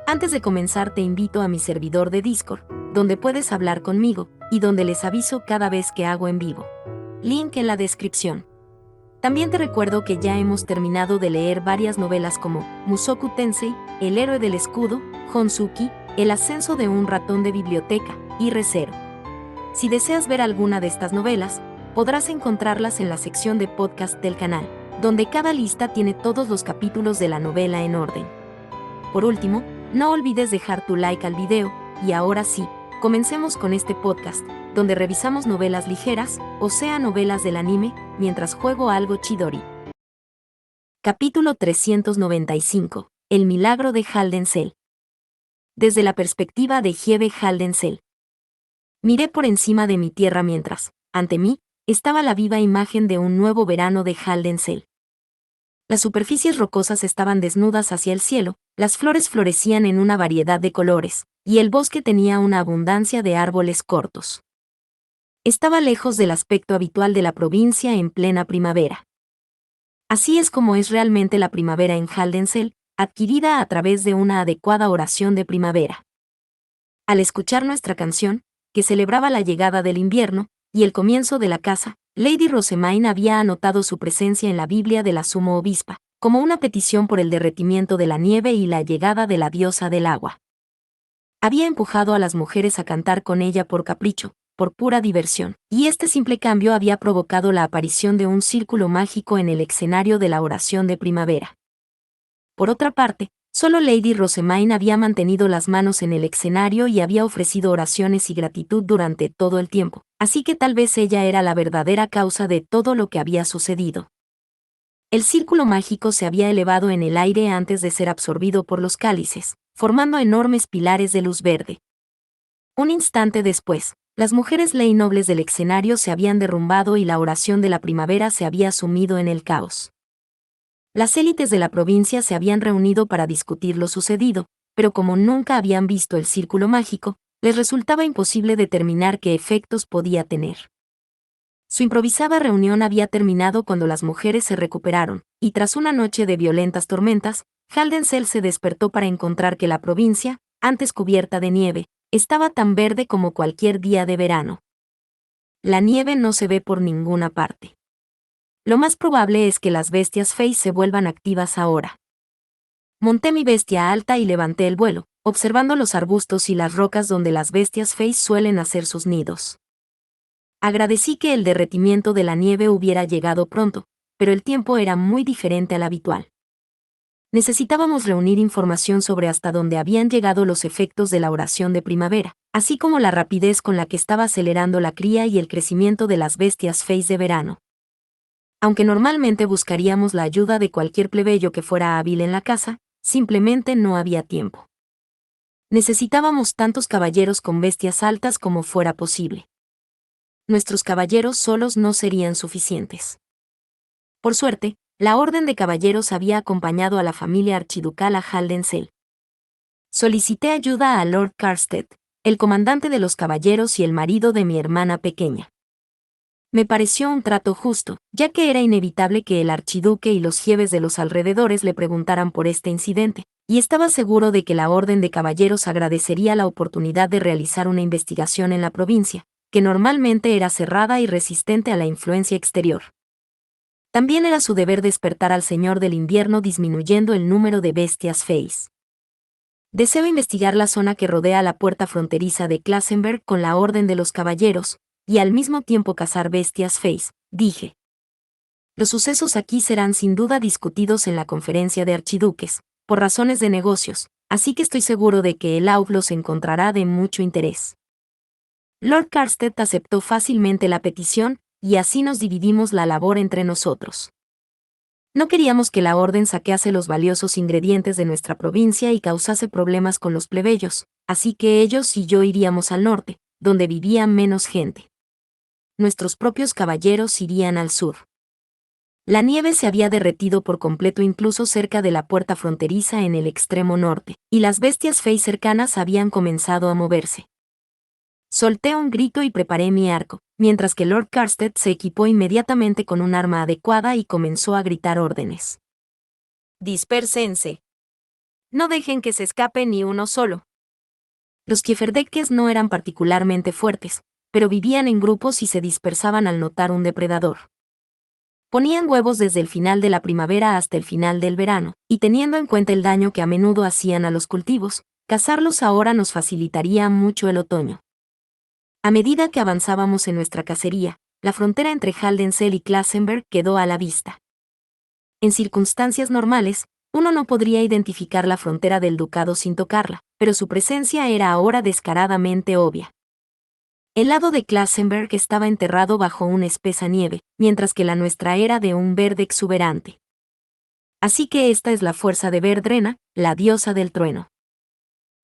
Antes de comenzar te invito a mi servidor de Discord, donde puedes hablar conmigo, y donde les aviso cada vez que hago en vivo. Link en la descripción. También te recuerdo que ya hemos terminado de leer varias novelas como Mushoku Tensei, El héroe del escudo, Honsuki, El ascenso de un ratón de biblioteca, y Re:Zero. Si deseas ver alguna de estas novelas, podrás encontrarlas en la sección de podcast del canal, donde cada lista tiene todos los capítulos de la novela en orden. Por último, no olvides dejar tu like al video, y ahora sí, comencemos con este podcast, donde revisamos novelas ligeras, o sea novelas del anime, mientras juego algo Chidori. Capítulo 395. El milagro de Haldensel. Desde la perspectiva de Hiebe Haldensel. Miré por encima de mi tierra mientras, ante mí, estaba la viva imagen de un nuevo verano de Haldensel. Las superficies rocosas estaban desnudas hacia el cielo, las flores florecían en una variedad de colores, y el bosque tenía una abundancia de árboles cortos. Estaba lejos del aspecto habitual de la provincia en plena primavera. Así es como es realmente la primavera en Haldensel, adquirida a través de una adecuada oración de primavera. Al escuchar nuestra canción, que celebraba la llegada del invierno y el comienzo de la caza, Lady Rosemaine había anotado su presencia en la Biblia de la Sumo Obispa, como una petición por el derretimiento de la nieve y la llegada de la diosa del agua. Había empujado a las mujeres a cantar con ella por capricho, por pura diversión, y este simple cambio había provocado la aparición de un círculo mágico en el escenario de la oración de primavera. Por otra parte, solo Lady Rosemaine había mantenido las manos en el escenario y había ofrecido oraciones y gratitud durante todo el tiempo, así que tal vez ella era la verdadera causa de todo lo que había sucedido. El círculo mágico se había elevado en el aire antes de ser absorbido por los cálices, formando enormes pilares de luz verde. Un instante después, las mujeres ley nobles del escenario se habían derrumbado y la oración de la primavera se había sumido en el caos. Las élites de la provincia se habían reunido para discutir lo sucedido, pero como nunca habían visto el círculo mágico, les resultaba imposible determinar qué efectos podía tener. Su improvisada reunión había terminado cuando las mujeres se recuperaron, y tras una noche de violentas tormentas, Haldensel se despertó para encontrar que la provincia, antes cubierta de nieve, estaba tan verde como cualquier día de verano. La nieve no se ve por ninguna parte. Lo más probable es que las bestias Fey se vuelvan activas ahora. Monté mi bestia alta y levanté el vuelo, observando los arbustos y las rocas donde las bestias Fey suelen hacer sus nidos. Agradecí que el derretimiento de la nieve hubiera llegado pronto, pero el tiempo era muy diferente al habitual. Necesitábamos reunir información sobre hasta dónde habían llegado los efectos de la oración de primavera, así como la rapidez con la que estaba acelerando la cría y el crecimiento de las bestias Fey de verano. Aunque normalmente buscaríamos la ayuda de cualquier plebeyo que fuera hábil en la caza, simplemente no había tiempo. Necesitábamos tantos caballeros con bestias altas como fuera posible. Nuestros caballeros solos no serían suficientes. Por suerte, la orden de caballeros había acompañado a la familia archiducal a Haldensel. Solicité ayuda a Lord Karstedt, el comandante de los caballeros y el marido de mi hermana pequeña. Me pareció un trato justo, ya que era inevitable que el archiduque y los jefes de los alrededores le preguntaran por este incidente, y estaba seguro de que la orden de caballeros agradecería la oportunidad de realizar una investigación en la provincia, que normalmente era cerrada y resistente a la influencia exterior. También era su deber despertar al Señor del Invierno disminuyendo el número de bestias Feys. Deseo investigar la zona que rodea la puerta fronteriza de Klassenberg con la orden de los caballeros, y al mismo tiempo cazar bestias Feys, dije. Los sucesos aquí serán sin duda discutidos en la conferencia de archiduques, por razones de negocios, así que estoy seguro de que el AUF los encontrará de mucho interés. Lord Karstedt aceptó fácilmente la petición, y así nos dividimos la labor entre nosotros. No queríamos que la orden saquease los valiosos ingredientes de nuestra provincia y causase problemas con los plebeyos, así que ellos y yo iríamos al norte, donde vivía menos gente. Nuestros propios caballeros irían al sur. La nieve se había derretido por completo incluso cerca de la puerta fronteriza en el extremo norte, y las bestias Fey cercanas habían comenzado a moverse. Solté un grito y preparé mi arco, mientras que Lord Karstedt se equipó inmediatamente con un arma adecuada y comenzó a gritar órdenes. «Dispérsense». No dejen que se escape ni uno solo. Los kieferdeques no eran particularmente fuertes, pero vivían en grupos y se dispersaban al notar un depredador. Ponían huevos desde el final de la primavera hasta el final del verano, y teniendo en cuenta el daño que a menudo hacían a los cultivos, cazarlos ahora nos facilitaría mucho el otoño. A medida que avanzábamos en nuestra cacería, la frontera entre Haldensel y Klassenberg quedó a la vista. En circunstancias normales, uno no podría identificar la frontera del ducado sin tocarla, pero su presencia era ahora descaradamente obvia. El lado de Klassenberg estaba enterrado bajo una espesa nieve, mientras que la nuestra era de un verde exuberante. Así que esta es la fuerza de Verdrena, la diosa del trueno.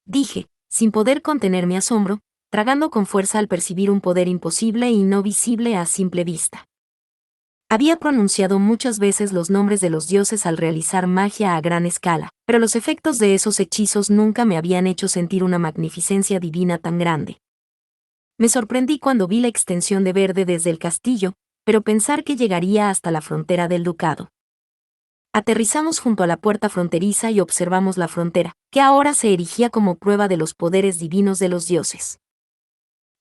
Dije, sin poder contener mi asombro, tragando con fuerza al percibir un poder imposible y no visible a simple vista. Había pronunciado muchas veces los nombres de los dioses al realizar magia a gran escala, pero los efectos de esos hechizos nunca me habían hecho sentir una magnificencia divina tan grande. Me sorprendí cuando vi la extensión de verde desde el castillo, pero pensar que llegaría hasta la frontera del ducado. Aterrizamos junto a la puerta fronteriza y observamos la frontera, que ahora se erigía como prueba de los poderes divinos de los dioses.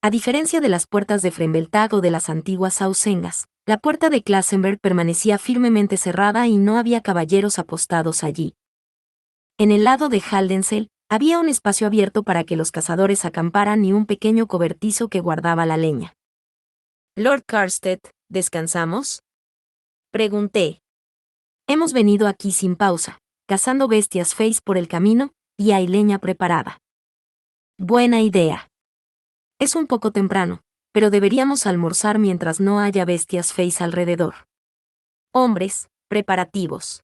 A diferencia de las puertas de Frembeltag o de las antiguas Ausengas, la puerta de Klassenberg permanecía firmemente cerrada y no había caballeros apostados allí. En el lado de Haldensel, había un espacio abierto para que los cazadores acamparan y un pequeño cobertizo que guardaba la leña. Lord Carstead, ¿descansamos? Pregunté. Hemos venido aquí sin pausa, cazando bestias feas por el camino, y hay leña preparada. Buena idea. Es un poco temprano, pero deberíamos almorzar mientras no haya bestias feas alrededor. Hombres, preparativos.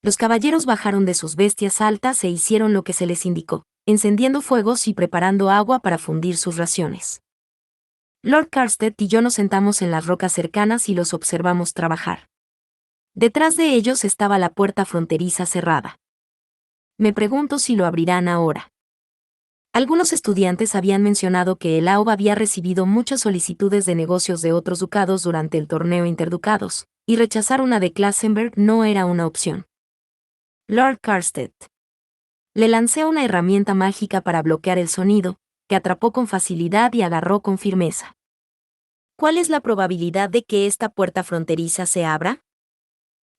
Los caballeros bajaron de sus bestias altas e hicieron lo que se les indicó, encendiendo fuegos y preparando agua para fundir sus raciones. Lord Carstead y yo nos sentamos en las rocas cercanas y los observamos trabajar. Detrás de ellos estaba la puerta fronteriza cerrada. Me pregunto si lo abrirán ahora. Algunos estudiantes habían mencionado que el AUB había recibido muchas solicitudes de negocios de otros ducados durante el torneo interducados, y rechazar una de Klassenberg no era una opción. Lord Carstead. Le lancé una herramienta mágica para bloquear el sonido, que atrapó con facilidad y agarró con firmeza. ¿Cuál es la probabilidad de que esta puerta fronteriza se abra?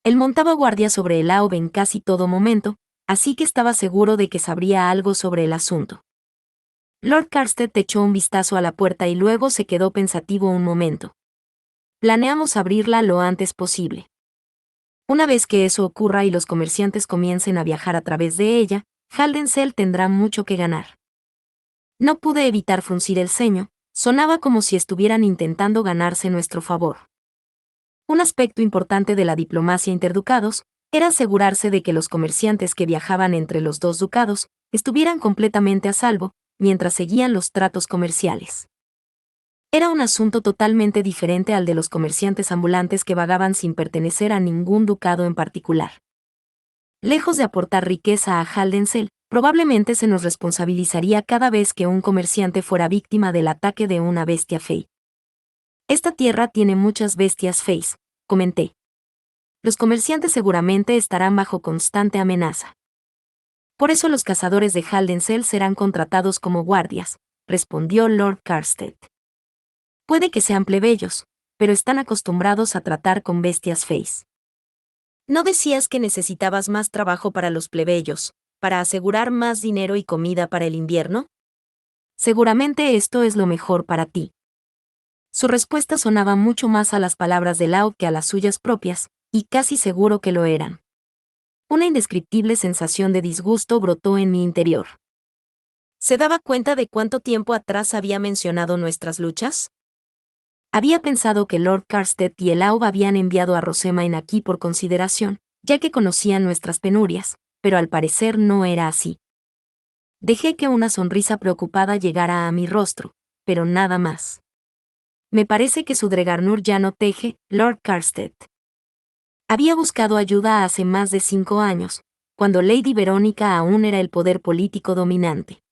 Él montaba guardia sobre el AUB en casi todo momento, así que estaba seguro de que sabría algo sobre el asunto. Lord Carstead echó un vistazo a la puerta y luego se quedó pensativo un momento. Planeamos abrirla lo antes posible. Una vez que eso ocurra y los comerciantes comiencen a viajar a través de ella, Haldensel tendrá mucho que ganar. No pude evitar fruncir el ceño, sonaba como si estuvieran intentando ganarse nuestro favor. Un aspecto importante de la diplomacia interducados era asegurarse de que los comerciantes que viajaban entre los dos ducados estuvieran completamente a salvo, mientras seguían los tratos comerciales. Era un asunto totalmente diferente al de los comerciantes ambulantes que vagaban sin pertenecer a ningún ducado en particular. Lejos de aportar riqueza a Haldensel, probablemente se nos responsabilizaría cada vez que un comerciante fuera víctima del ataque de una bestia fey. Esta tierra tiene muchas bestias feys, comenté. Los comerciantes seguramente estarán bajo constante amenaza. Por eso los cazadores de Haldensel serán contratados como guardias, respondió Lord Carstead. Puede que sean plebeyos, pero están acostumbrados a tratar con bestias feys. ¿No decías que necesitabas más trabajo para los plebeyos, para asegurar más dinero y comida para el invierno? Seguramente esto es lo mejor para ti. Su respuesta sonaba mucho más a las palabras de Laud que a las suyas propias, y casi seguro que lo eran. Una indescriptible sensación de disgusto brotó en mi interior. ¿Se daba cuenta de cuánto tiempo atrás había mencionado nuestras luchas? Había pensado que Lord Carstead y el AUB habían enviado a Rosemain aquí por consideración, ya que conocían nuestras penurias, pero al parecer no era así. Dejé que una sonrisa preocupada llegara a mi rostro, pero nada más. Me parece que su Dregarnur ya no teje, Lord Carstead. Había buscado ayuda hace más de 5 años, cuando Lady Verónica aún era el poder político dominante.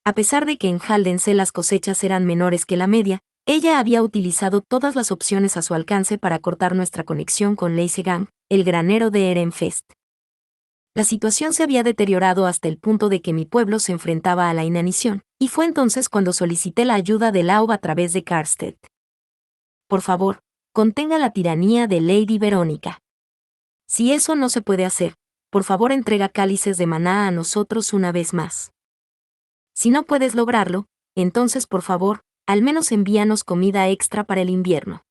A pesar de que en Haldensel las cosechas eran menores que la media, ella había utilizado todas las opciones a su alcance para cortar nuestra conexión con Leisegang, el granero de Ehrenfest. La situación se había deteriorado hasta el punto de que mi pueblo se enfrentaba a la inanición, y fue entonces cuando solicité la ayuda de Laub a través de Karstedt. Por favor, contenga la tiranía de Lady Verónica. Si eso no se puede hacer, por favor entrega cálices de maná a nosotros una vez más. Si no puedes lograrlo, entonces por favor, al menos envíanos comida extra para el invierno.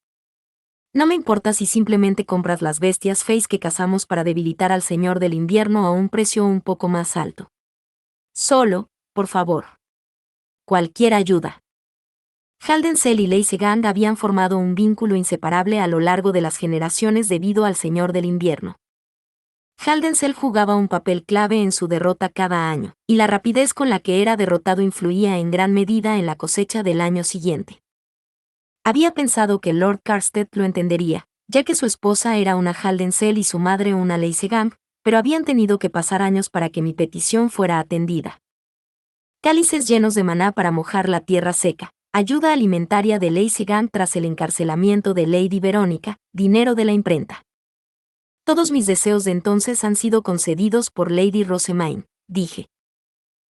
No me importa si simplemente compras las bestias feas que cazamos para debilitar al Señor del Invierno a un precio un poco más alto. Solo, por favor. Cualquier ayuda. Haldensel y Leisegang habían formado un vínculo inseparable a lo largo de las generaciones debido al Señor del Invierno. Haldensel jugaba un papel clave en su derrota cada año, y la rapidez con la que era derrotado influía en gran medida en la cosecha del año siguiente. Había pensado que Lord Karstedt lo entendería, ya que su esposa era una Haldensel y su madre una Leisegang, pero habían tenido que pasar años para que mi petición fuera atendida. Cálices llenos de maná para mojar la tierra seca, ayuda alimentaria de Leisegang tras el encarcelamiento de Lady Verónica, dinero de la imprenta. Todos mis deseos de entonces han sido concedidos por Lady Rosemaine, dije.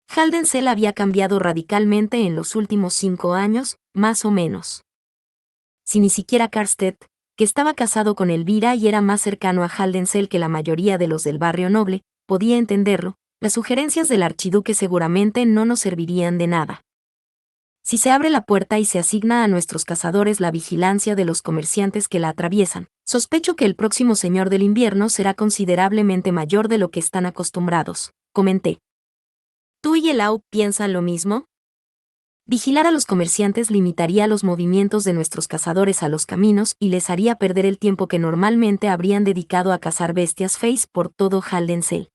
Haldensel había cambiado radicalmente en los últimos 5 años, más o menos. Si ni siquiera Karstedt, que estaba casado con Elvira y era más cercano a Haldensel que la mayoría de los del barrio noble, podía entenderlo, las sugerencias del archiduque seguramente no nos servirían de nada. Si se abre la puerta y se asigna a nuestros cazadores la vigilancia de los comerciantes que la atraviesan, sospecho que el próximo Señor del Invierno será considerablemente mayor de lo que están acostumbrados, comenté. ¿Tú y Elau piensan lo mismo? Vigilar a los comerciantes limitaría los movimientos de nuestros cazadores a los caminos y les haría perder el tiempo que normalmente habrían dedicado a cazar bestias feas por todo Haldensel.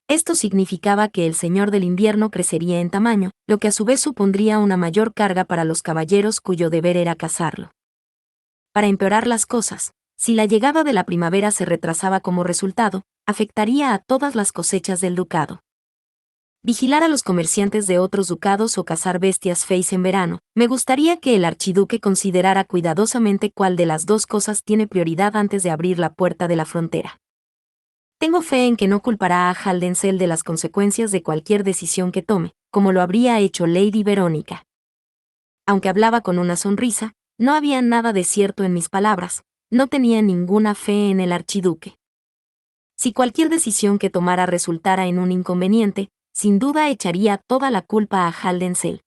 Esto significaba que el Señor del Invierno crecería en tamaño, lo que a su vez supondría una mayor carga para los caballeros cuyo deber era cazarlo. Para empeorar las cosas, si la llegada de la primavera se retrasaba como resultado, afectaría a todas las cosechas del ducado. Vigilar a los comerciantes de otros ducados o cazar bestias feas en verano, me gustaría que el archiduque considerara cuidadosamente cuál de las dos cosas tiene prioridad antes de abrir la puerta de la frontera. Tengo fe en que no culpará a Haldensel de las consecuencias de cualquier decisión que tome, como lo habría hecho Lady Verónica. Aunque hablaba con una sonrisa, no había nada de cierto en mis palabras, no tenía ninguna fe en el archiduque. Si cualquier decisión que tomara resultara en un inconveniente, sin duda echaría toda la culpa a Haldensel.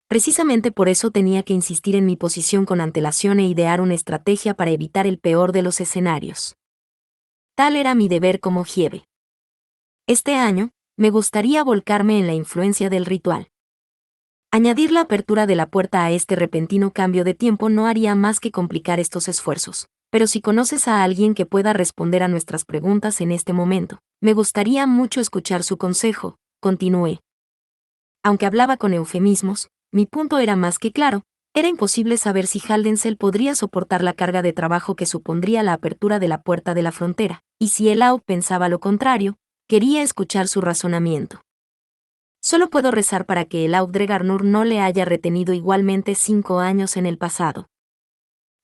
Precisamente por eso tenía que insistir en mi posición con antelación e idear una estrategia para evitar el peor de los escenarios. Tal era mi deber como Hieve. Este año, me gustaría volcarme en la influencia del ritual. Añadir la apertura de la puerta a este repentino cambio de tiempo no haría más que complicar estos esfuerzos, pero si conoces a alguien que pueda responder a nuestras preguntas en este momento, me gustaría mucho escuchar su consejo, continué. Aunque hablaba con eufemismos, mi punto era más que claro. Era imposible saber si Haldensel podría soportar la carga de trabajo que supondría la apertura de la puerta de la frontera, y si Elau pensaba lo contrario, quería escuchar su razonamiento. Solo puedo rezar para que Elau Dregarnur no le haya retenido igualmente 5 años en el pasado.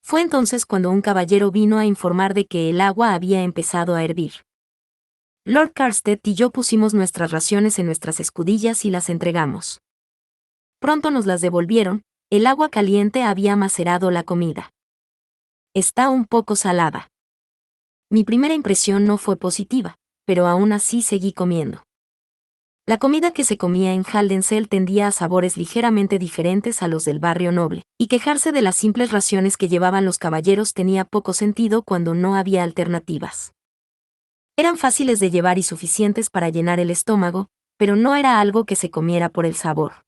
Fue entonces cuando un caballero vino a informar de que el agua había empezado a hervir. Lord Karstedt y yo pusimos nuestras raciones en nuestras escudillas y las entregamos. Pronto nos las devolvieron. El agua caliente había macerado la comida. Está un poco salada. Mi primera impresión no fue positiva, pero aún así seguí comiendo. La comida que se comía en Haldensel tendía a sabores ligeramente diferentes a los del barrio noble, y quejarse de las simples raciones que llevaban los caballeros tenía poco sentido cuando no había alternativas. Eran fáciles de llevar y suficientes para llenar el estómago, pero no era algo que se comiera por el sabor.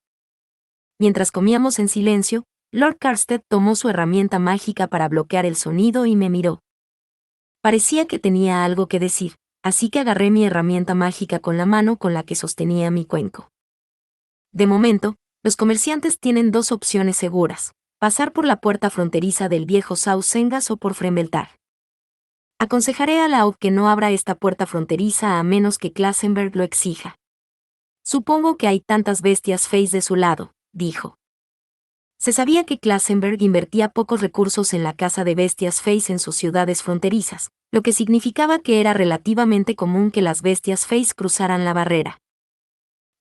Mientras comíamos en silencio, Lord Karstedt tomó su herramienta mágica para bloquear el sonido y me miró. Parecía que tenía algo que decir, así que agarré mi herramienta mágica con la mano con la que sostenía mi cuenco. De momento, los comerciantes tienen 2 opciones seguras: pasar por la puerta fronteriza del viejo Sausengas o por Frembeltar. Aconsejaré a Laub que no abra esta puerta fronteriza a menos que Klassenberg lo exija. Supongo que hay tantas bestias feas de su lado, dijo. Se sabía que Klassenberg invertía pocos recursos en la caza de bestias feas en sus ciudades fronterizas, lo que significaba que era relativamente común que las bestias feas cruzaran la barrera.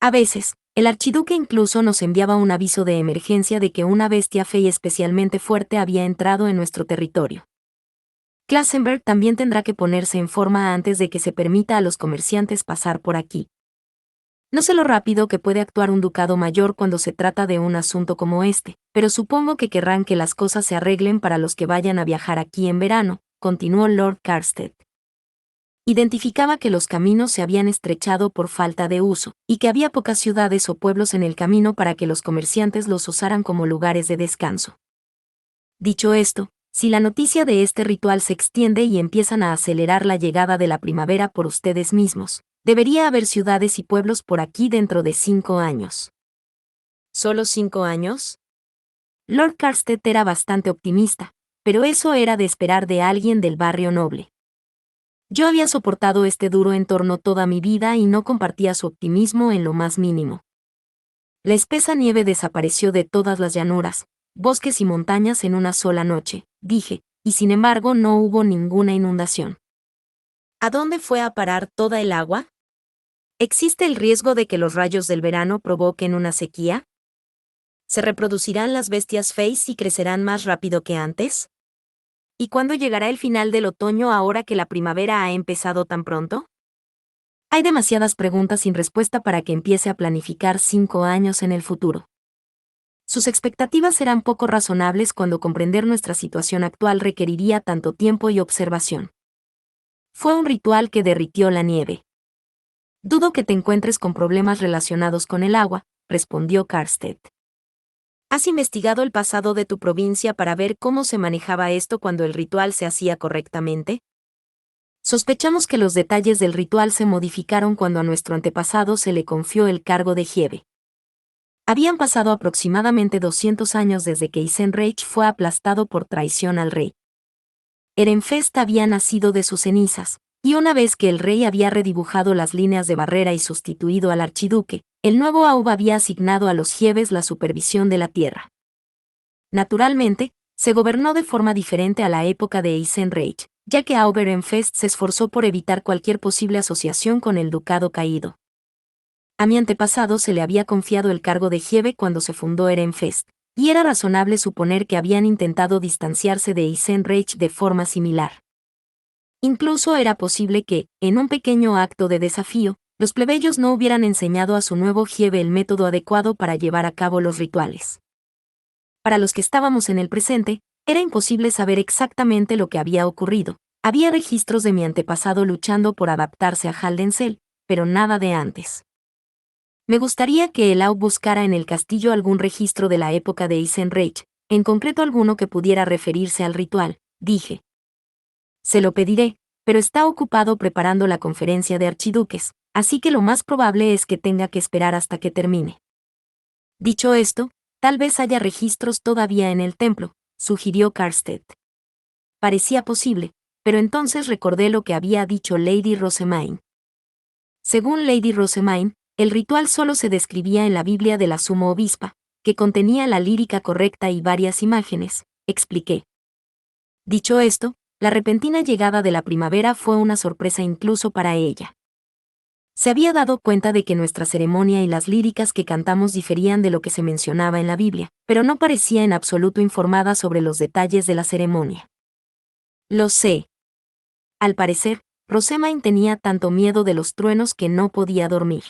A veces, el archiduque incluso nos enviaba un aviso de emergencia de que una bestia fea especialmente fuerte había entrado en nuestro territorio. Klassenberg también tendrá que ponerse en forma antes de que se permita a los comerciantes pasar por aquí. No sé lo rápido que puede actuar un ducado mayor cuando se trata de un asunto como este, pero supongo que querrán que las cosas se arreglen para los que vayan a viajar aquí en verano, continuó Lord Carstead. Identificaba que los caminos se habían estrechado por falta de uso, y que había pocas ciudades o pueblos en el camino para que los comerciantes los usaran como lugares de descanso. Dicho esto, si la noticia de este ritual se extiende y empiezan a acelerar la llegada de la primavera por ustedes mismos, debería haber ciudades y pueblos por aquí dentro de 5 años. ¿Solo 5 años? Lord Carstead era bastante optimista, pero eso era de esperar de alguien del barrio noble. Yo había soportado este duro entorno toda mi vida y no compartía su optimismo en lo más mínimo. La espesa nieve desapareció de todas las llanuras, bosques y montañas en una sola noche, dije, y sin embargo no hubo ninguna inundación. ¿A dónde fue a parar toda el agua? ¿Existe el riesgo de que los rayos del verano provoquen una sequía? ¿Se reproducirán las bestias feas y crecerán más rápido que antes? ¿Y cuándo llegará el final del otoño ahora que la primavera ha empezado tan pronto? Hay demasiadas preguntas sin respuesta para que empiece a planificar 5 años en el futuro. Sus expectativas eran poco razonables cuando comprender nuestra situación actual requeriría tanto tiempo y observación. Fue un ritual que derritió la nieve. Dudo que te encuentres con problemas relacionados con el agua, respondió Carstead. ¿Has investigado el pasado de tu provincia para ver cómo se manejaba esto cuando el ritual se hacía correctamente? Sospechamos que los detalles del ritual se modificaron cuando a nuestro antepasado se le confió el cargo de Giebe. Habían pasado aproximadamente 200 años desde que Isenreich fue aplastado por traición al rey. Ehrenfest había nacido de sus cenizas, y una vez que el rey había redibujado las líneas de barrera y sustituido al archiduque, el nuevo Aub había asignado a los Giebes la supervisión de la tierra. Naturalmente, se gobernó de forma diferente a la época de Isenreich, ya que Aub Ehrenfest se esforzó por evitar cualquier posible asociación con el ducado caído. A mi antepasado se le había confiado el cargo de Giebe cuando se fundó Ehrenfest, y era razonable suponer que habían intentado distanciarse de Isenreich de forma similar. Incluso era posible que, en un pequeño acto de desafío, los plebeyos no hubieran enseñado a su nuevo Giebe el método adecuado para llevar a cabo los rituales. Para los que estábamos en el presente, era imposible saber exactamente lo que había ocurrido. Había registros de mi antepasado luchando por adaptarse a Haldensel, pero nada de antes. Me gustaría que el Aub buscara en el castillo algún registro de la época de Isenreich, en concreto alguno que pudiera referirse al ritual, dije. Se lo pediré, pero está ocupado preparando la conferencia de archiduques, así que lo más probable es que tenga que esperar hasta que termine. Dicho esto, tal vez haya registros todavía en el templo, sugirió Carstead. Parecía posible, pero entonces recordé lo que había dicho Lady Rosemaine. Según Lady Rosemaine, el ritual solo se describía en la Biblia de la Sumo Obispa, que contenía la lírica correcta y varias imágenes, expliqué. Dicho esto, la repentina llegada de la primavera fue una sorpresa incluso para ella. Se había dado cuenta de que nuestra ceremonia y las líricas que cantamos diferían de lo que se mencionaba en la Biblia, pero no parecía en absoluto informada sobre los detalles de la ceremonia. Lo sé. Al parecer, Rosemaine tenía tanto miedo de los truenos que no podía dormir.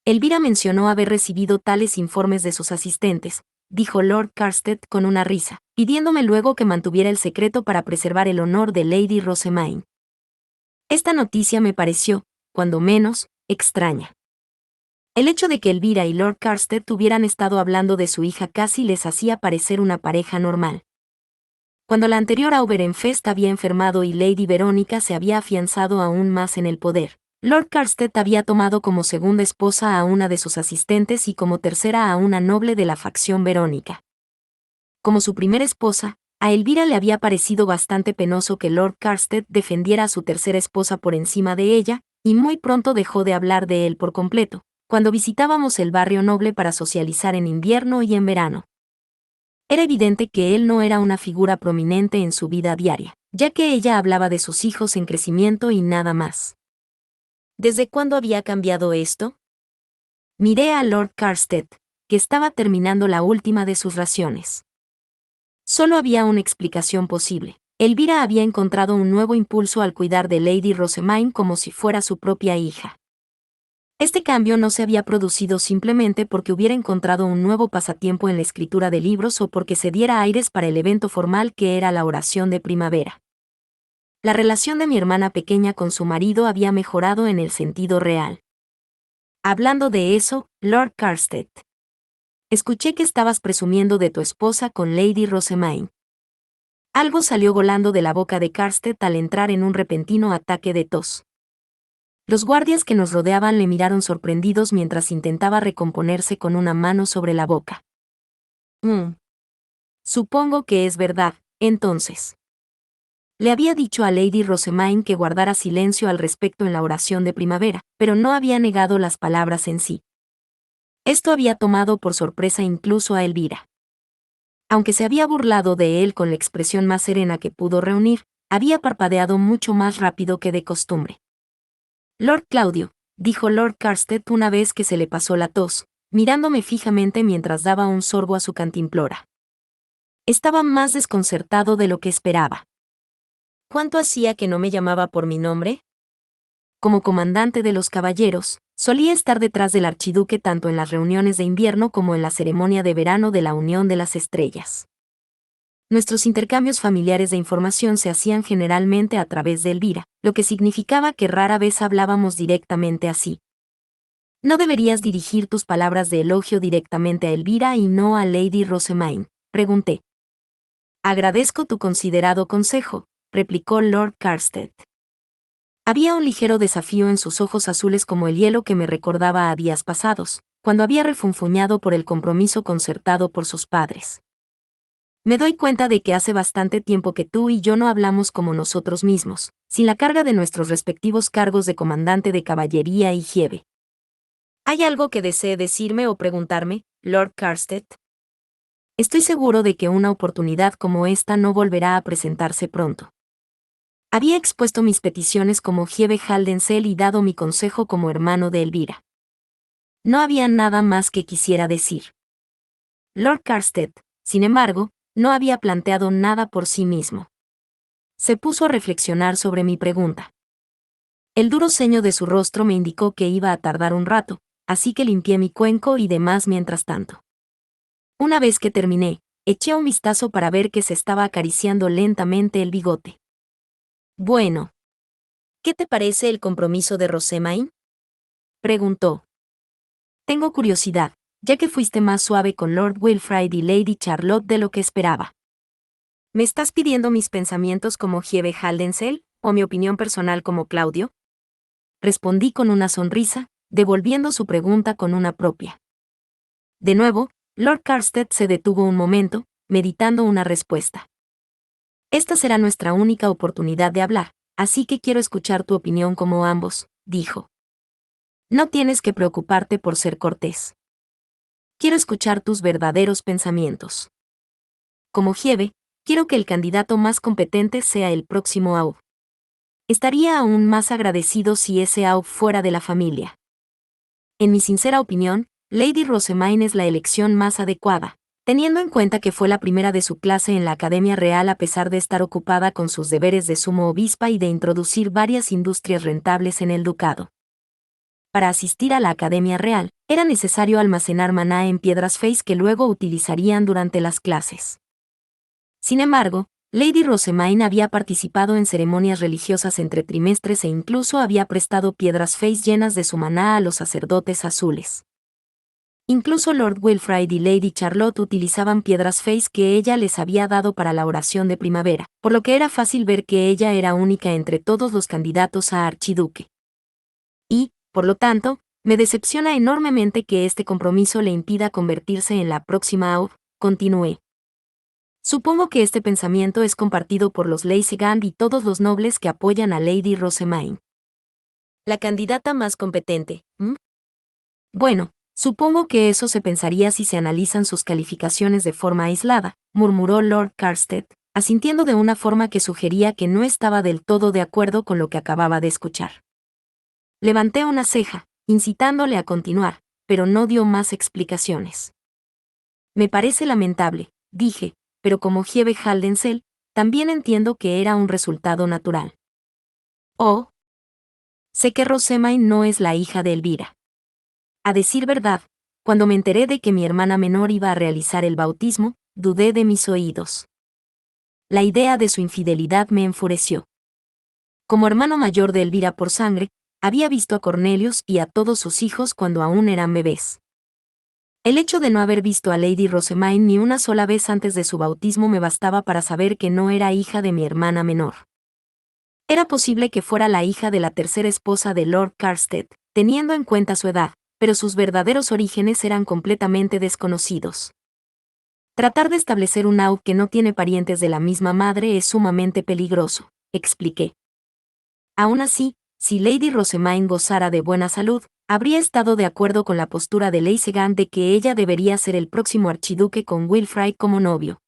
Elvira mencionó haber recibido tales informes de sus asistentes, dijo Lord Carstead con una risa, pidiéndome luego que mantuviera el secreto para preservar el honor de Lady Rosemaine. Esta noticia me pareció, cuando menos, extraña. El hecho de que Elvira y Lord Carstead hubieran estado hablando de su hija casi les hacía parecer una pareja normal. Cuando la anterior Aub Ehrenfest había enfermado y Lady Verónica se había afianzado aún más en el poder, Lord Carstead había tomado como segunda esposa a una de sus asistentes y como tercera a una noble de la facción Verónica. Como su primera esposa, a Elvira le había parecido bastante penoso que Lord Carstead defendiera a su tercera esposa por encima de ella, y muy pronto dejó de hablar de él por completo, cuando visitábamos el barrio noble para socializar en invierno y en verano. Era evidente que él no era una figura prominente en su vida diaria, ya que ella hablaba de sus hijos en crecimiento y nada más. ¿Desde cuándo había cambiado esto? Miré a Lord Carstead, que estaba terminando la última de sus raciones. Solo había una explicación posible. Elvira había encontrado un nuevo impulso al cuidar de Lady Rosamine como si fuera su propia hija. Este cambio no se había producido simplemente porque hubiera encontrado un nuevo pasatiempo en la escritura de libros o porque se diera aires para el evento formal que era la oración de primavera. La relación de mi hermana pequeña con su marido había mejorado en el sentido real. Hablando de eso, Lord Carstead. Escuché que estabas presumiendo de tu esposa con Lady Rosamine. Algo salió volando de la boca de Carstead al entrar en un repentino ataque de tos. Los guardias que nos rodeaban le miraron sorprendidos mientras intentaba recomponerse con una mano sobre la boca. Supongo que es verdad, entonces. Le había dicho a Lady Rosamine que guardara silencio al respecto en la oración de primavera, pero no había negado las palabras en sí. Esto había tomado por sorpresa incluso a Elvira. Aunque se había burlado de él con la expresión más serena que pudo reunir, había parpadeado mucho más rápido que de costumbre. Lord Claudio, dijo Lord Carstead una vez que se le pasó la tos, mirándome fijamente mientras daba un sorbo a su cantimplora. Estaba más desconcertado de lo que esperaba. ¿Cuánto hacía que no me llamaba por mi nombre? Como comandante de los caballeros, solía estar detrás del archiduque tanto en las reuniones de invierno como en la ceremonia de verano de la Unión de las Estrellas. Nuestros intercambios familiares de información se hacían generalmente a través de Elvira, lo que significaba que rara vez hablábamos directamente así. No deberías dirigir tus palabras de elogio directamente a Elvira y no a Lady Rosamine, pregunté. Agradezco tu considerado consejo, replicó Lord Carstead. Había un ligero desafío en sus ojos azules como el hielo que me recordaba a días pasados, cuando había refunfuñado por el compromiso concertado por sus padres. Me doy cuenta de que hace bastante tiempo que tú y yo no hablamos como nosotros mismos, sin la carga de nuestros respectivos cargos de comandante de caballería y jefe. ¿Hay algo que desee decirme o preguntarme, Lord Carstead? Estoy seguro de que una oportunidad como esta no volverá a presentarse pronto. Había expuesto mis peticiones como jefe Haldensel y dado mi consejo como hermano de Elvira. No había nada más que quisiera decir. Lord Carstead, sin embargo, no había planteado nada por sí mismo. Se puso a reflexionar sobre mi pregunta. El duro ceño de su rostro me indicó que iba a tardar un rato, así que limpié mi cuenco y demás mientras tanto. Una vez que terminé, eché un vistazo para ver que se estaba acariciando lentamente el bigote. Bueno. ¿Qué te parece el compromiso de Rosamine? Preguntó. Tengo curiosidad, ya que fuiste más suave con Lord Wilfrid y Lady Charlotte de lo que esperaba. ¿Me estás pidiendo mis pensamientos como jefe Haldensel, o mi opinión personal como Claudio? Respondí con una sonrisa, devolviendo su pregunta con una propia. De nuevo, Lord Carstead se detuvo un momento, meditando una respuesta. Esta será nuestra única oportunidad de hablar, así que quiero escuchar tu opinión como ambos, dijo. No tienes que preocuparte por ser cortés. Quiero escuchar tus verdaderos pensamientos. Como jefe, quiero que el candidato más competente sea el próximo AU. Estaría aún más agradecido si ese AU fuera de la familia. En mi sincera opinión, Lady Rosamine es la elección más adecuada, teniendo en cuenta que fue la primera de su clase en la Academia Real a pesar de estar ocupada con sus deberes de sumo obispa y de introducir varias industrias rentables en el ducado. Para asistir a la Academia Real, era necesario almacenar maná en piedras feis que luego utilizarían durante las clases. Sin embargo, Lady Rosamine había participado en ceremonias religiosas entre trimestres e incluso había prestado piedras feis llenas de su maná a los sacerdotes azules. Incluso Lord Wilfrid y Lady Charlotte utilizaban piedras feis que ella les había dado para la oración de primavera, por lo que era fácil ver que ella era única entre todos los candidatos a archiduque. Y, por lo tanto, me decepciona enormemente que este compromiso le impida convertirse en la próxima AUB, continué. Supongo que este pensamiento es compartido por los Leysegand y todos los nobles que apoyan a Lady Rosamine. La candidata más competente, ¿m? Bueno, supongo que eso se pensaría si se analizan sus calificaciones de forma aislada, murmuró Lord Carstead, asintiendo de una forma que sugería que no estaba del todo de acuerdo con lo que acababa de escuchar. Levanté una ceja, incitándole a continuar, pero no dio más explicaciones. Me parece lamentable, dije, pero como Hiebe Haldensel, también entiendo que era un resultado natural. Oh. Sé que Rosemain no es la hija de Elvira. A decir verdad, cuando me enteré de que mi hermana menor iba a realizar el bautismo, dudé de mis oídos. La idea de su infidelidad me enfureció. Como hermano mayor de Elvira por sangre, había visto a Cornelius y a todos sus hijos cuando aún eran bebés. El hecho de no haber visto a Lady Rosemain ni una sola vez antes de su bautismo me bastaba para saber que no era hija de mi hermana menor. Era posible que fuera la hija de la tercera esposa de Lord Carstead, teniendo en cuenta su edad, pero sus verdaderos orígenes eran completamente desconocidos. Tratar de establecer un AUD que no tiene parientes de la misma madre es sumamente peligroso, expliqué. Aún así, si Lady Rosemain gozara de buena salud, habría estado de acuerdo con la postura de Leisegan de que ella debería ser el próximo archiduque con Wilfrid como novio.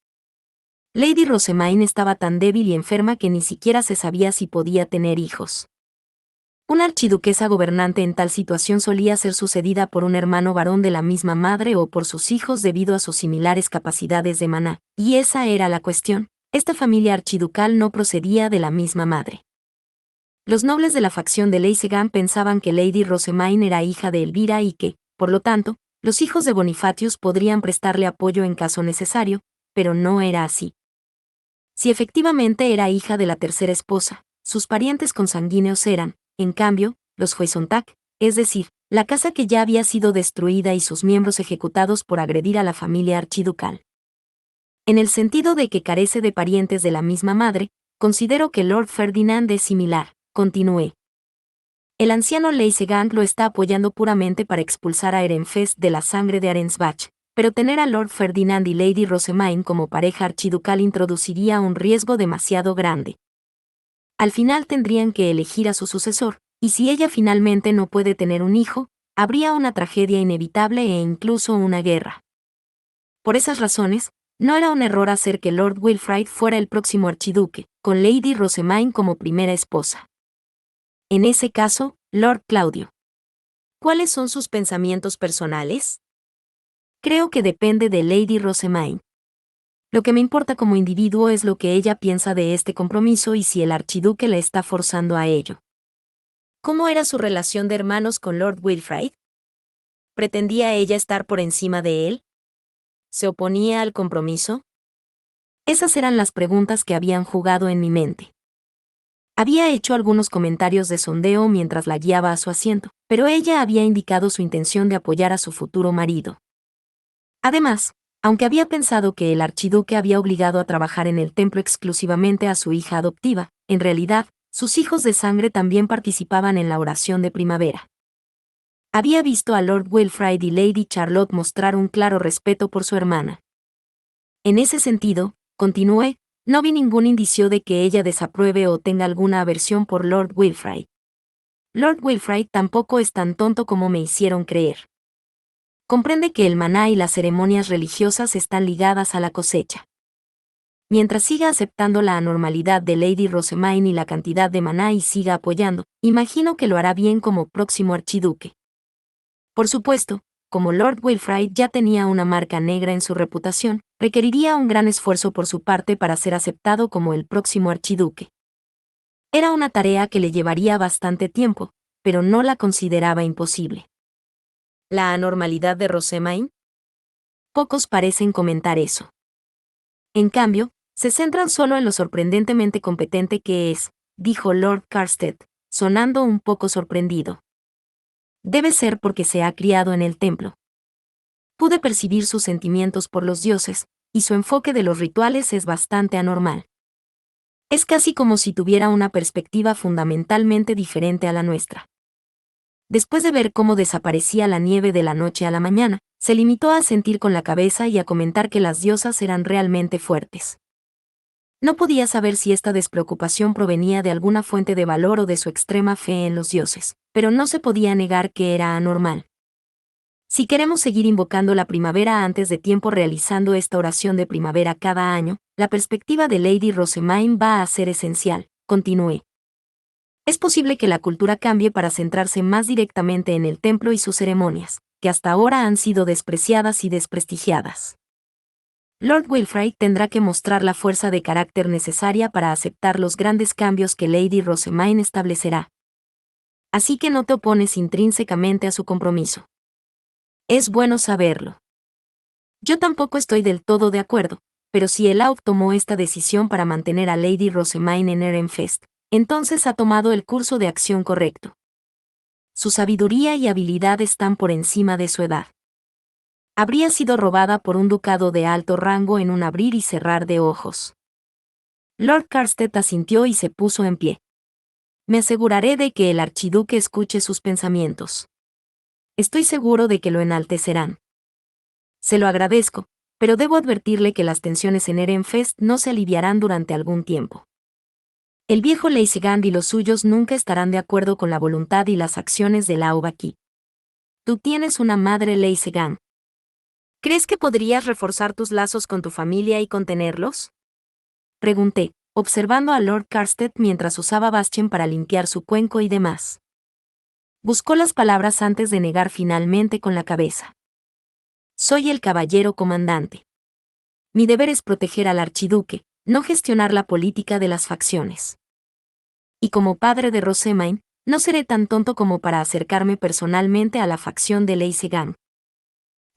Lady Rosemain estaba tan débil y enferma que ni siquiera se sabía si podía tener hijos. Una archiduquesa gobernante en tal situación solía ser sucedida por un hermano varón de la misma madre o por sus hijos debido a sus similares capacidades de maná, y esa era la cuestión. Esta familia archiducal no procedía de la misma madre. Los nobles de la facción de Leisegan pensaban que Lady Rosemain era hija de Elvira y que, por lo tanto, los hijos de Bonifatius podrían prestarle apoyo en caso necesario, pero no era así. Si efectivamente era hija de la tercera esposa, sus parientes consanguíneos eran, en cambio, los Huesontac, es decir, la casa que ya había sido destruida y sus miembros ejecutados por agredir a la familia archiducal. En el sentido de que carece de parientes de la misma madre, considero que Lord Ferdinand es similar, continué. El anciano Leisegan lo está apoyando puramente para expulsar a Ehrenfest de la sangre de Arensbach, pero tener a Lord Ferdinand y Lady Rosemain como pareja archiducal introduciría un riesgo demasiado grande. Al final tendrían que elegir a su sucesor, y si ella finalmente no puede tener un hijo, habría una tragedia inevitable e incluso una guerra. Por esas razones, no era un error hacer que Lord Wilfrid fuera el próximo archiduque, con Lady Rosemain como primera esposa. En ese caso, Lord Claudio. ¿Cuáles son sus pensamientos personales? Creo que depende de Lady Rosemain. Lo que me importa como individuo es lo que ella piensa de este compromiso y si el archiduque la está forzando a ello. ¿Cómo era su relación de hermanos con Lord Wilfrid? ¿Pretendía ella estar por encima de él? ¿Se oponía al compromiso? Esas eran las preguntas que habían jugado en mi mente. Había hecho algunos comentarios de sondeo mientras la guiaba a su asiento, pero ella había indicado su intención de apoyar a su futuro marido. Además, aunque había pensado que el archiduque había obligado a trabajar en el templo exclusivamente a su hija adoptiva, en realidad, sus hijos de sangre también participaban en la oración de primavera. Había visto a Lord Wilfrid y Lady Charlotte mostrar un claro respeto por su hermana. En ese sentido, continué, no vi ningún indicio de que ella desapruebe o tenga alguna aversión por Lord Wilfrid. Lord Wilfrid tampoco es tan tonto como me hicieron creer. Comprende que el maná y las ceremonias religiosas están ligadas a la cosecha. Mientras siga aceptando la anormalidad de Lady Rosemain y la cantidad de maná y siga apoyando, imagino que lo hará bien como próximo archiduque. Por supuesto, como Lord Wilfrid ya tenía una marca negra en su reputación, requeriría un gran esfuerzo por su parte para ser aceptado como el próximo archiduque. Era una tarea que le llevaría bastante tiempo, pero no la consideraba imposible. ¿La anormalidad de Rosemain? Pocos parecen comentar eso. En cambio, se centran solo en lo sorprendentemente competente que es, dijo Lord Carstead, sonando un poco sorprendido. Debe ser porque se ha criado en el templo. Pude percibir sus sentimientos por los dioses, y su enfoque de los rituales es bastante anormal. Es casi como si tuviera una perspectiva fundamentalmente diferente a la nuestra. Después de ver cómo desaparecía la nieve de la noche a la mañana, se limitó a sentir con la cabeza y a comentar que las diosas eran realmente fuertes. No podía saber si esta despreocupación provenía de alguna fuente de valor o de su extrema fe en los dioses, pero no se podía negar que era anormal. Si queremos seguir invocando la primavera antes de tiempo realizando esta oración de primavera cada año, la perspectiva de Lady Rosemaine va a ser esencial, continué. Es posible que la cultura cambie para centrarse más directamente en el templo y sus ceremonias, que hasta ahora han sido despreciadas y desprestigiadas. Lord Wilfrid tendrá que mostrar la fuerza de carácter necesaria para aceptar los grandes cambios que Lady Rosemaine establecerá. Así que no te opones intrínsecamente a su compromiso. Es bueno saberlo. Yo tampoco estoy del todo de acuerdo, pero si el Aub tomó esta decisión para mantener a Lady Rosemaine en Ehrenfest, entonces ha tomado el curso de acción correcto. Su sabiduría y habilidad están por encima de su edad. Habría sido robada por un ducado de alto rango en un abrir y cerrar de ojos. Lord Carstead asintió y se puso en pie. Me aseguraré de que el archiduque escuche sus pensamientos. Estoy seguro de que lo enaltecerán. Se lo agradezco, pero debo advertirle que las tensiones en Ehrenfest no se aliviarán durante algún tiempo. El viejo Leysegand y los suyos nunca estarán de acuerdo con la voluntad y las acciones de Laob aquí. Tú tienes una madre Leysegand. ¿Crees que podrías reforzar tus lazos con tu familia y contenerlos? Pregunté, observando a Lord Carstead mientras usaba Bastian para limpiar su cuenco y demás. Buscó las palabras antes de negar finalmente con la cabeza. Soy el caballero comandante. Mi deber es proteger al archiduque, no gestionar la política de las facciones. Y como padre de Rosemaine, no seré tan tonto como para acercarme personalmente a la facción de Leysegand.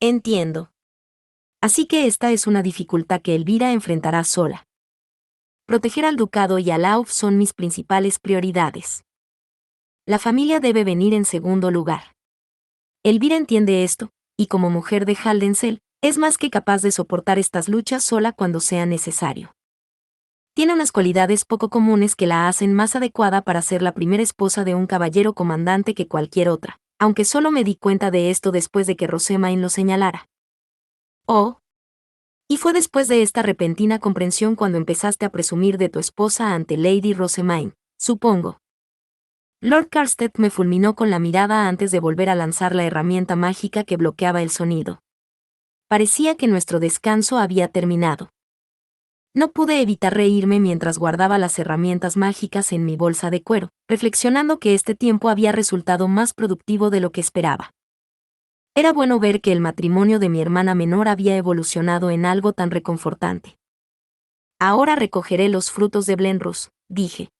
Entiendo. Así que esta es una dificultad que Elvira enfrentará sola. Proteger al ducado y a Lauf son mis principales prioridades. La familia debe venir en segundo lugar. Elvira entiende esto, y como mujer de Haldensel, es más que capaz de soportar estas luchas sola cuando sea necesario. Tiene unas cualidades poco comunes que la hacen más adecuada para ser la primera esposa de un caballero comandante que cualquier otra, aunque solo me di cuenta de esto después de que Rosemaine lo señalara. Oh. Y fue después de esta repentina comprensión cuando empezaste a presumir de tu esposa ante Lady Rosemaine, supongo. Lord Carstead me fulminó con la mirada antes de volver a lanzar la herramienta mágica que bloqueaba el sonido. Parecía que nuestro descanso había terminado. No pude evitar reírme mientras guardaba las herramientas mágicas en mi bolsa de cuero, reflexionando que este tiempo había resultado más productivo de lo que esperaba. Era bueno ver que el matrimonio de mi hermana menor había evolucionado en algo tan reconfortante. Ahora recogeré los frutos de Blenrose, dije.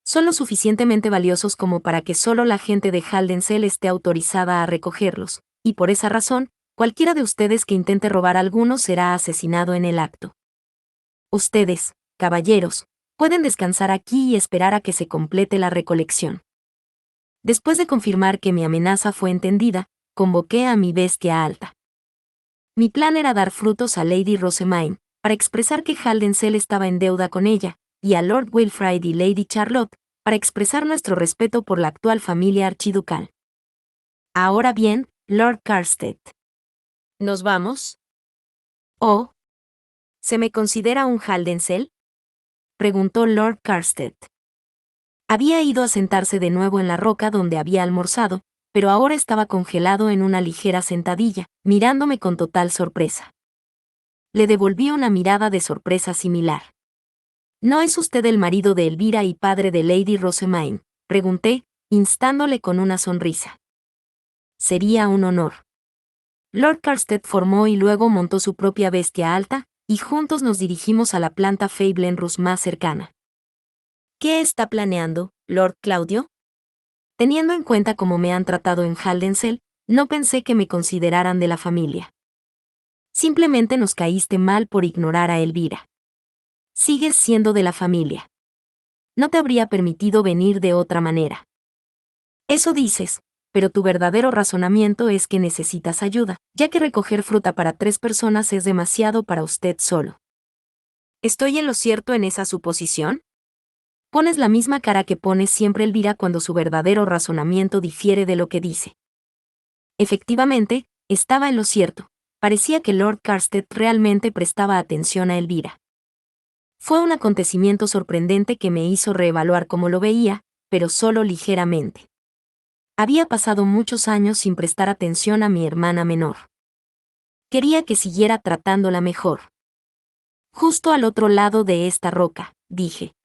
Son lo suficientemente valiosos como para que solo la gente de Haldensel esté autorizada a recogerlos, y por esa razón, cualquiera de ustedes que intente robar alguno será asesinado en el acto. Ustedes, caballeros, pueden descansar aquí y esperar a que se complete la recolección. Después de confirmar que mi amenaza fue entendida, convoqué a mi bestia alta. Mi plan era dar frutos a Lady Rosemaine, para expresar que Haldensel estaba en deuda con ella, y a Lord Wilfrid y Lady Charlotte, para expresar nuestro respeto por la actual familia archiducal. Ahora bien, Lord Carstead. ¿Nos vamos? ¿Oh? ¿Se me considera un Haldensel? Preguntó Lord Carstead. Había ido a sentarse de nuevo en la roca donde había almorzado, pero ahora estaba congelado en una ligera sentadilla, mirándome con total sorpresa. Le devolví una mirada de sorpresa similar. ¿No es usted el marido de Elvira y padre de Lady Rosemaine?, pregunté, instándole con una sonrisa. Sería un honor. Lord Carstead formó y luego montó su propia bestia alta, y juntos nos dirigimos a la planta Fay Blenrose más cercana. ¿Qué está planeando, Lord Claudio? Teniendo en cuenta cómo me han tratado en Haldensel, no pensé que me consideraran de la familia. Simplemente nos caíste mal por ignorar a Elvira. Sigues siendo de la familia. No te habría permitido venir de otra manera. Eso dices, pero tu verdadero razonamiento es que necesitas ayuda, ya que recoger fruta para 3 personas es demasiado para usted solo. ¿Estoy en lo cierto en esa suposición? Pones la misma cara que pone siempre Elvira cuando su verdadero razonamiento difiere de lo que dice. Efectivamente, estaba en lo cierto. Parecía que Lord Carstead realmente prestaba atención a Elvira. Fue un acontecimiento sorprendente que me hizo reevaluar cómo lo veía, pero solo ligeramente. Había pasado muchos años sin prestar atención a mi hermana menor. Quería que siguiera tratándola mejor. Justo al otro lado de esta roca, dije.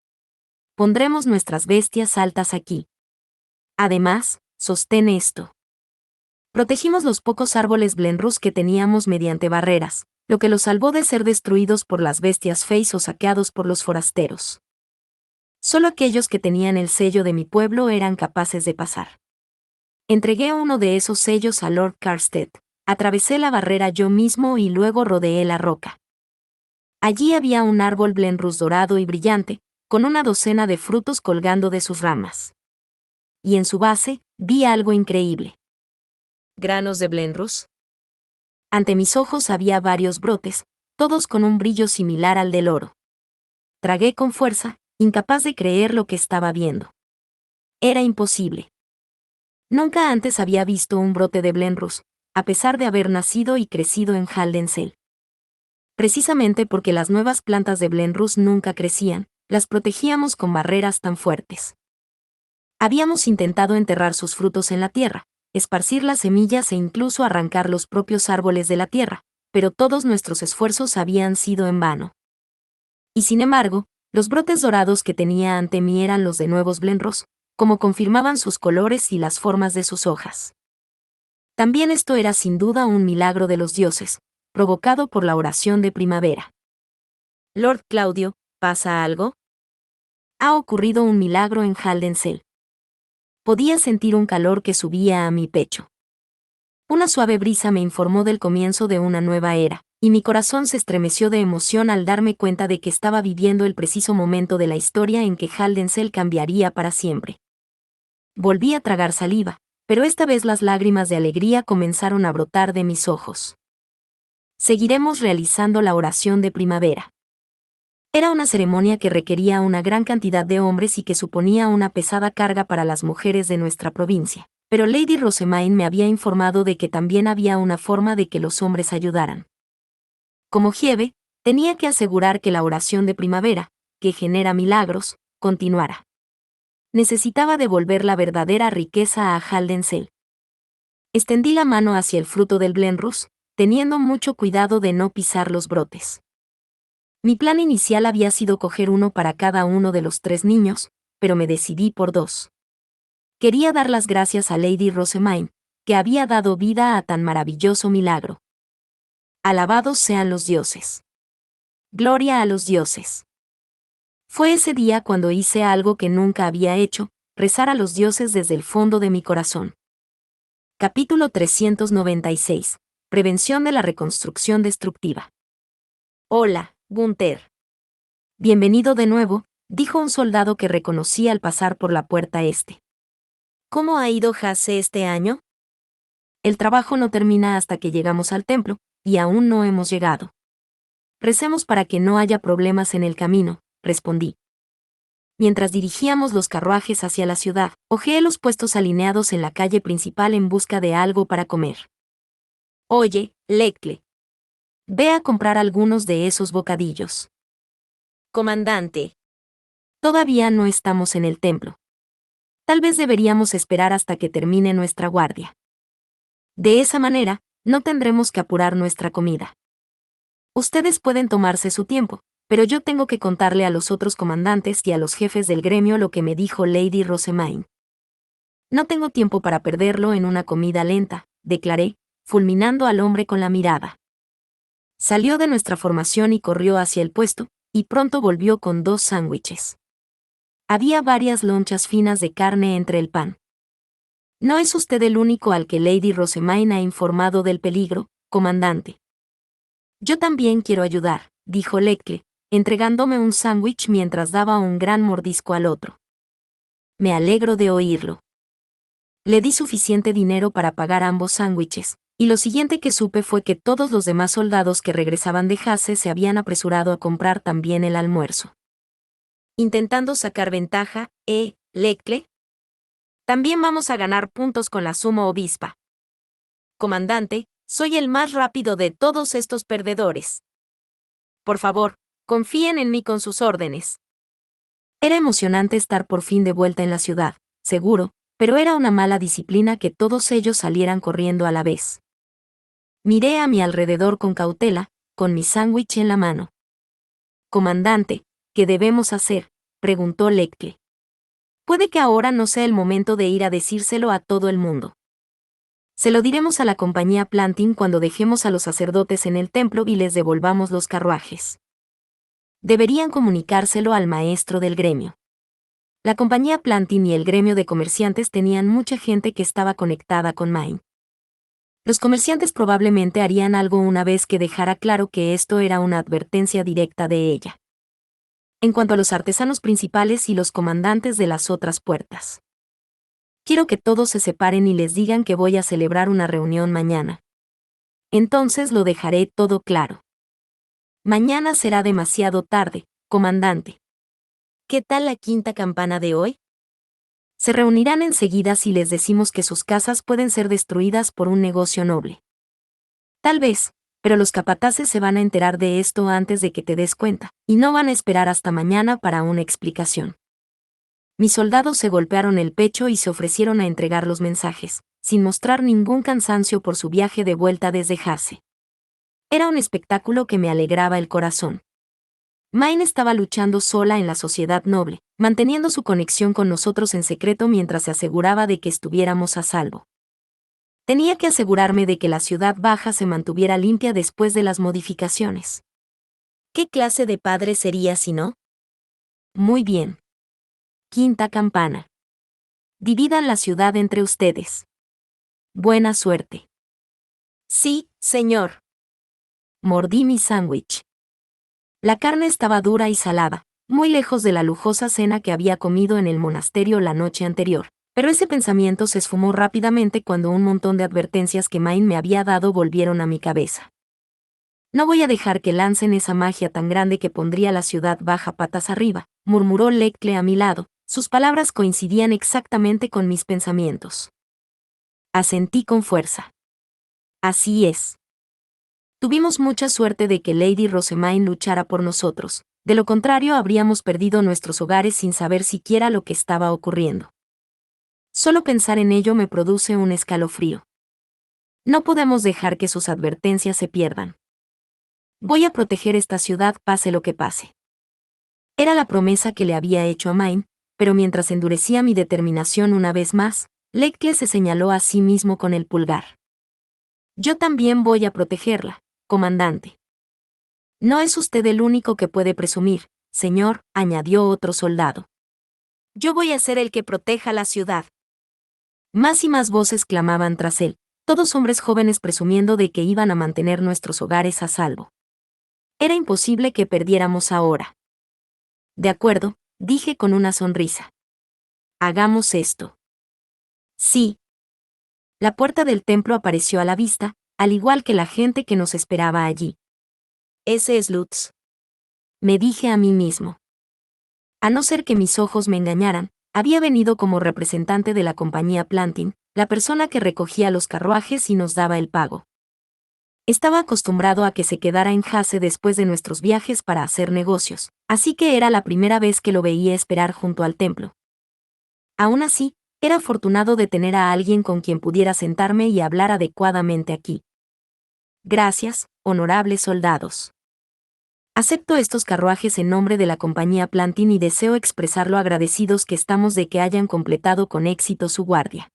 Pondremos nuestras bestias altas aquí. Además, sostén esto. Protegimos los pocos árboles Blenrus que teníamos mediante barreras, lo que los salvó de ser destruidos por las bestias feas o saqueados por los forasteros. Solo aquellos que tenían el sello de mi pueblo eran capaces de pasar. Entregué uno de esos sellos a Lord Carstead, atravesé la barrera yo mismo y luego rodeé la roca. Allí había un árbol Blenrus dorado y brillante, con una docena de frutos colgando de sus ramas. Y en su base, vi algo increíble. ¿Granos de Blenrus? Ante mis ojos había varios brotes, todos con un brillo similar al del oro. Tragué con fuerza, incapaz de creer lo que estaba viendo. Era imposible. Nunca antes había visto un brote de Blenrus, a pesar de haber nacido y crecido en Haldensel. Precisamente porque las nuevas plantas de Blenrus nunca crecían, las protegíamos con barreras tan fuertes. Habíamos intentado enterrar sus frutos en la tierra, esparcir las semillas e incluso arrancar los propios árboles de la tierra, pero todos nuestros esfuerzos habían sido en vano. Y sin embargo, los brotes dorados que tenía ante mí eran los de nuevos Blenrus, como confirmaban sus colores y las formas de sus hojas. También esto era sin duda un milagro de los dioses, provocado por la oración de primavera. Lord Claudio, ¿pasa algo? Ha ocurrido un milagro en Haldensel. Podía sentir un calor que subía a mi pecho. Una suave brisa me informó del comienzo de una nueva era, y mi corazón se estremeció de emoción al darme cuenta de que estaba viviendo el preciso momento de la historia en que Haldensel cambiaría para siempre. Volví a tragar saliva, pero esta vez las lágrimas de alegría comenzaron a brotar de mis ojos. Seguiremos realizando la oración de primavera. Era una ceremonia que requería una gran cantidad de hombres y que suponía una pesada carga para las mujeres de nuestra provincia, pero Lady Rosemaine me había informado de que también había una forma de que los hombres ayudaran. Como Gieve, tenía que asegurar que la oración de primavera, que genera milagros, continuara. Necesitaba devolver la verdadera riqueza a Haldensel. Extendí la mano hacia el fruto del Blenrus, teniendo mucho cuidado de no pisar los brotes. Mi plan inicial había sido coger uno para cada uno de los 3 niños, pero me decidí por 2. Quería dar las gracias a Lady Rosemaine, que había dado vida a tan maravilloso milagro. Alabados sean los dioses. Gloria a los dioses. Fue ese día cuando hice algo que nunca había hecho, rezar a los dioses desde el fondo de mi corazón. Capítulo 396. Prevención de la reconstrucción destructiva. Hola, Gunther. Bienvenido de nuevo, dijo un soldado que reconocí al pasar por la puerta este. ¿Cómo ha ido Hase este año? El trabajo no termina hasta que llegamos al templo, y aún no hemos llegado. Recemos para que no haya problemas en el camino, respondí. Mientras dirigíamos los carruajes hacia la ciudad, hojeé los puestos alineados en la calle principal en busca de algo para comer. Oye, Lecle. Ve a comprar algunos de esos bocadillos. Comandante. Todavía no estamos en el templo. Tal vez deberíamos esperar hasta que termine nuestra guardia. De esa manera, no tendremos que apurar nuestra comida. Ustedes pueden tomarse su tiempo, pero yo tengo que contarle a los otros comandantes y a los jefes del gremio lo que me dijo Lady Rosemaine. No tengo tiempo para perderlo en una comida lenta, declaré, fulminando al hombre con la mirada. Salió de nuestra formación y corrió hacia el puesto, y pronto volvió con 2 sándwiches. Había varias lonchas finas de carne entre el pan. No es usted el único al que Lady Rosemaine ha informado del peligro, comandante. Yo también quiero ayudar, dijo Lecle, entregándome un sándwich mientras daba un gran mordisco al otro. Me alegro de oírlo. Le di suficiente dinero para pagar ambos sándwiches, y lo siguiente que supe fue que todos los demás soldados que regresaban de Hase se habían apresurado a comprar también el almuerzo. Intentando sacar ventaja, Lecle. También vamos a ganar puntos con la sumo obispa. Comandante, soy el más rápido de todos estos perdedores. Por favor, confíen en mí con sus órdenes. Era emocionante estar por fin de vuelta en la ciudad, seguro, pero era una mala disciplina que todos ellos salieran corriendo a la vez. Miré a mi alrededor con cautela, con mi sándwich en la mano. «Comandante, ¿qué debemos hacer?», preguntó Leckie. «Puede que ahora no sea el momento de ir a decírselo a todo el mundo. Se lo diremos a la compañía Plantin cuando dejemos a los sacerdotes en el templo y les devolvamos los carruajes. Deberían comunicárselo al maestro del gremio». La compañía Plantin y el gremio de comerciantes tenían mucha gente que estaba conectada con Main. Los comerciantes probablemente harían algo una vez que dejara claro que esto era una advertencia directa de ella. En cuanto a los artesanos principales y los comandantes de las otras puertas, quiero que todos se separen y les digan que voy a celebrar una reunión mañana. Entonces lo dejaré todo claro. Mañana será demasiado tarde, comandante. ¿Qué tal la quinta campana de hoy? Se reunirán enseguida si les decimos que sus casas pueden ser destruidas por un negocio noble. Tal vez, pero los capataces se van a enterar de esto antes de que te des cuenta, y no van a esperar hasta mañana para una explicación. Mis soldados se golpearon el pecho y se ofrecieron a entregar los mensajes, sin mostrar ningún cansancio por su viaje de vuelta desde Hase. Era un espectáculo que me alegraba el corazón. Main estaba luchando sola en la sociedad noble, manteniendo su conexión con nosotros en secreto mientras se aseguraba de que estuviéramos a salvo. Tenía que asegurarme de que la ciudad baja se mantuviera limpia después de las modificaciones. ¿Qué clase de padre sería si no? Muy bien. Quinta campana. Dividan la ciudad entre ustedes. Buena suerte. Sí, señor. Mordí mi sándwich. La carne estaba dura y salada, muy lejos de la lujosa cena que había comido en el monasterio la noche anterior, pero ese pensamiento se esfumó rápidamente cuando un montón de advertencias que Main me había dado volvieron a mi cabeza. No voy a dejar que lancen esa magia tan grande que pondría la ciudad baja patas arriba, murmuró Leckie a mi lado, sus palabras coincidían exactamente con mis pensamientos. Asentí con fuerza. Así es. Tuvimos mucha suerte de que Lady Rosemain luchara por nosotros, de lo contrario habríamos perdido nuestros hogares sin saber siquiera lo que estaba ocurriendo. Solo pensar en ello me produce un escalofrío. No podemos dejar que sus advertencias se pierdan. Voy a proteger esta ciudad pase lo que pase. Era la promesa que le había hecho a Main, pero mientras endurecía mi determinación una vez más, Leckie se señaló a sí mismo con el pulgar. Yo también voy a protegerla, comandante. No es usted el único que puede presumir, señor, añadió otro soldado. Yo voy a ser el que proteja la ciudad. Más y más voces clamaban tras él, todos hombres jóvenes presumiendo de que iban a mantener nuestros hogares a salvo. Era imposible que perdiéramos ahora. De acuerdo, dije con una sonrisa. Hagamos esto. Sí. La puerta del templo apareció a la vista, al igual que la gente que nos esperaba allí. Ese es Lutz. Me dije a mí mismo. A no ser que mis ojos me engañaran, había venido como representante de la compañía Plantin, la persona que recogía los carruajes y nos daba el pago. Estaba acostumbrado a que se quedara en Hase después de nuestros viajes para hacer negocios, así que era la primera vez que lo veía esperar junto al templo. Aún así, era afortunado de tener a alguien con quien pudiera sentarme y hablar adecuadamente aquí. Gracias, honorables soldados. Acepto estos carruajes en nombre de la compañía Plantin y deseo expresar lo agradecidos que estamos de que hayan completado con éxito su guardia.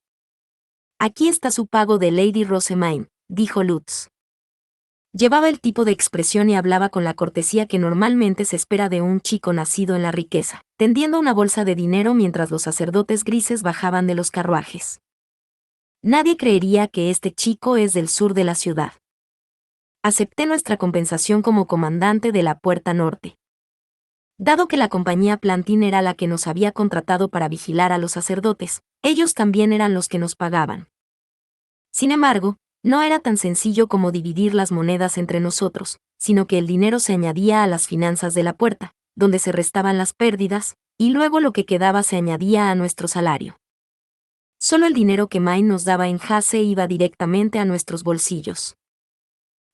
Aquí está su pago de Lady Rosemain, dijo Lutz. Llevaba el tipo de expresión y hablaba con la cortesía que normalmente se espera de un chico nacido en la riqueza, tendiendo una bolsa de dinero mientras los sacerdotes grises bajaban de los carruajes. Nadie creería que este chico es del sur de la ciudad. Acepté nuestra compensación como comandante de la Puerta Norte. Dado que la compañía Plantin era la que nos había contratado para vigilar a los sacerdotes, ellos también eran los que nos pagaban. Sin embargo, no era tan sencillo como dividir las monedas entre nosotros, sino que el dinero se añadía a las finanzas de la puerta, donde se restaban las pérdidas, y luego lo que quedaba se añadía a nuestro salario. Solo el dinero que Main nos daba en Hase iba directamente a nuestros bolsillos.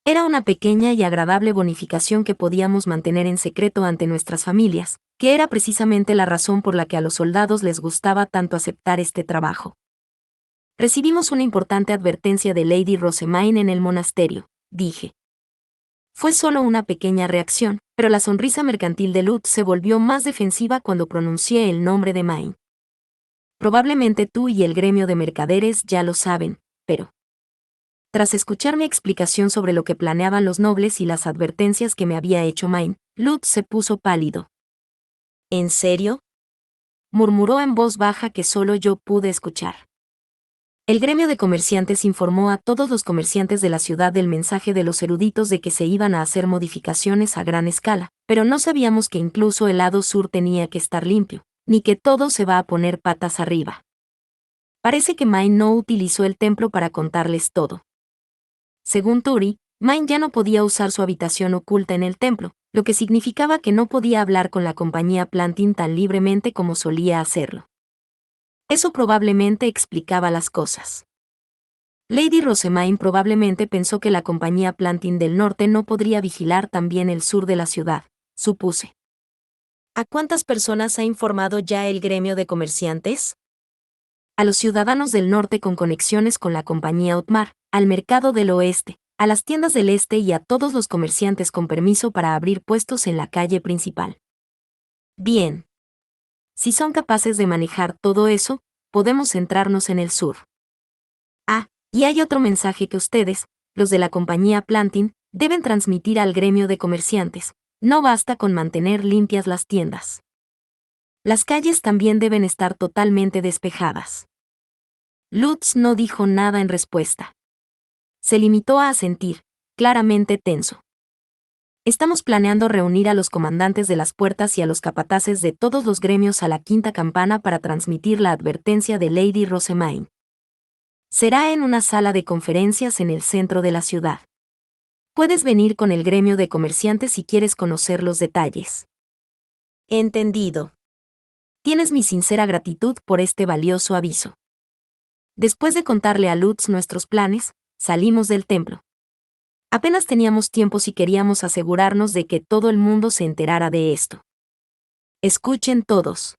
Era una pequeña y agradable bonificación que podíamos mantener en secreto ante nuestras familias, que era precisamente la razón por la que a los soldados les gustaba tanto aceptar este trabajo. Recibimos una importante advertencia de Lady Rosemaine en el monasterio, dije. Fue solo una pequeña reacción, pero la sonrisa mercantil de Lutz se volvió más defensiva cuando pronuncié el nombre de Maine. Probablemente tú y el gremio de mercaderes ya lo saben, pero... Tras escuchar mi explicación sobre lo que planeaban los nobles y las advertencias que me había hecho Maine, Lutz se puso pálido. ¿En serio?, murmuró en voz baja que solo yo pude escuchar. El gremio de comerciantes informó a todos los comerciantes de la ciudad del mensaje de los eruditos de que se iban a hacer modificaciones a gran escala, pero no sabíamos que incluso el lado sur tenía que estar limpio, ni que todo se va a poner patas arriba. Parece que Maine no utilizó el templo para contarles todo. Según Turi, Maine ya no podía usar su habitación oculta en el templo, lo que significaba que no podía hablar con la compañía Plantin tan libremente como solía hacerlo. Eso probablemente explicaba las cosas. Lady Rosemaine probablemente pensó que la compañía Plantin del norte no podría vigilar también el sur de la ciudad, supuse. ¿A cuántas personas ha informado ya el gremio de comerciantes? A los ciudadanos del norte con conexiones con la compañía Otmar, al mercado del oeste, a las tiendas del este y a todos los comerciantes con permiso para abrir puestos en la calle principal. Bien. Si son capaces de manejar todo eso, podemos centrarnos en el sur. Ah, y hay otro mensaje que ustedes, los de la compañía Plantin, deben transmitir al gremio de comerciantes. No basta con mantener limpias las tiendas. Las calles también deben estar totalmente despejadas. Lutz no dijo nada en respuesta. Se limitó a asentir, claramente tenso. Estamos planeando reunir a los comandantes de las puertas y a los capataces de todos los gremios a la quinta campana para transmitir la advertencia de Lady Rosemaine. Será en una sala de conferencias en el centro de la ciudad. Puedes venir con el gremio de comerciantes si quieres conocer los detalles. Entendido. Tienes mi sincera gratitud por este valioso aviso. Después de contarle a Lutz nuestros planes, salimos del templo. Apenas teníamos tiempo si queríamos asegurarnos de que todo el mundo se enterara de esto. Escuchen todos.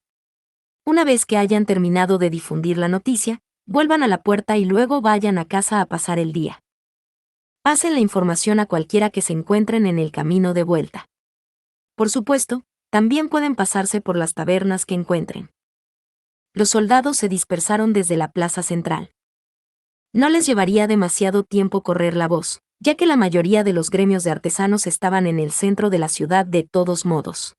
Una vez que hayan terminado de difundir la noticia, vuelvan a la puerta y luego vayan a casa a pasar el día. Pasen la información a cualquiera que se encuentren en el camino de vuelta. Por supuesto, también pueden pasarse por las tabernas que encuentren. Los soldados se dispersaron desde la plaza central. No les llevaría demasiado tiempo correr la voz, ya que la mayoría de los gremios de artesanos estaban en el centro de la ciudad de todos modos.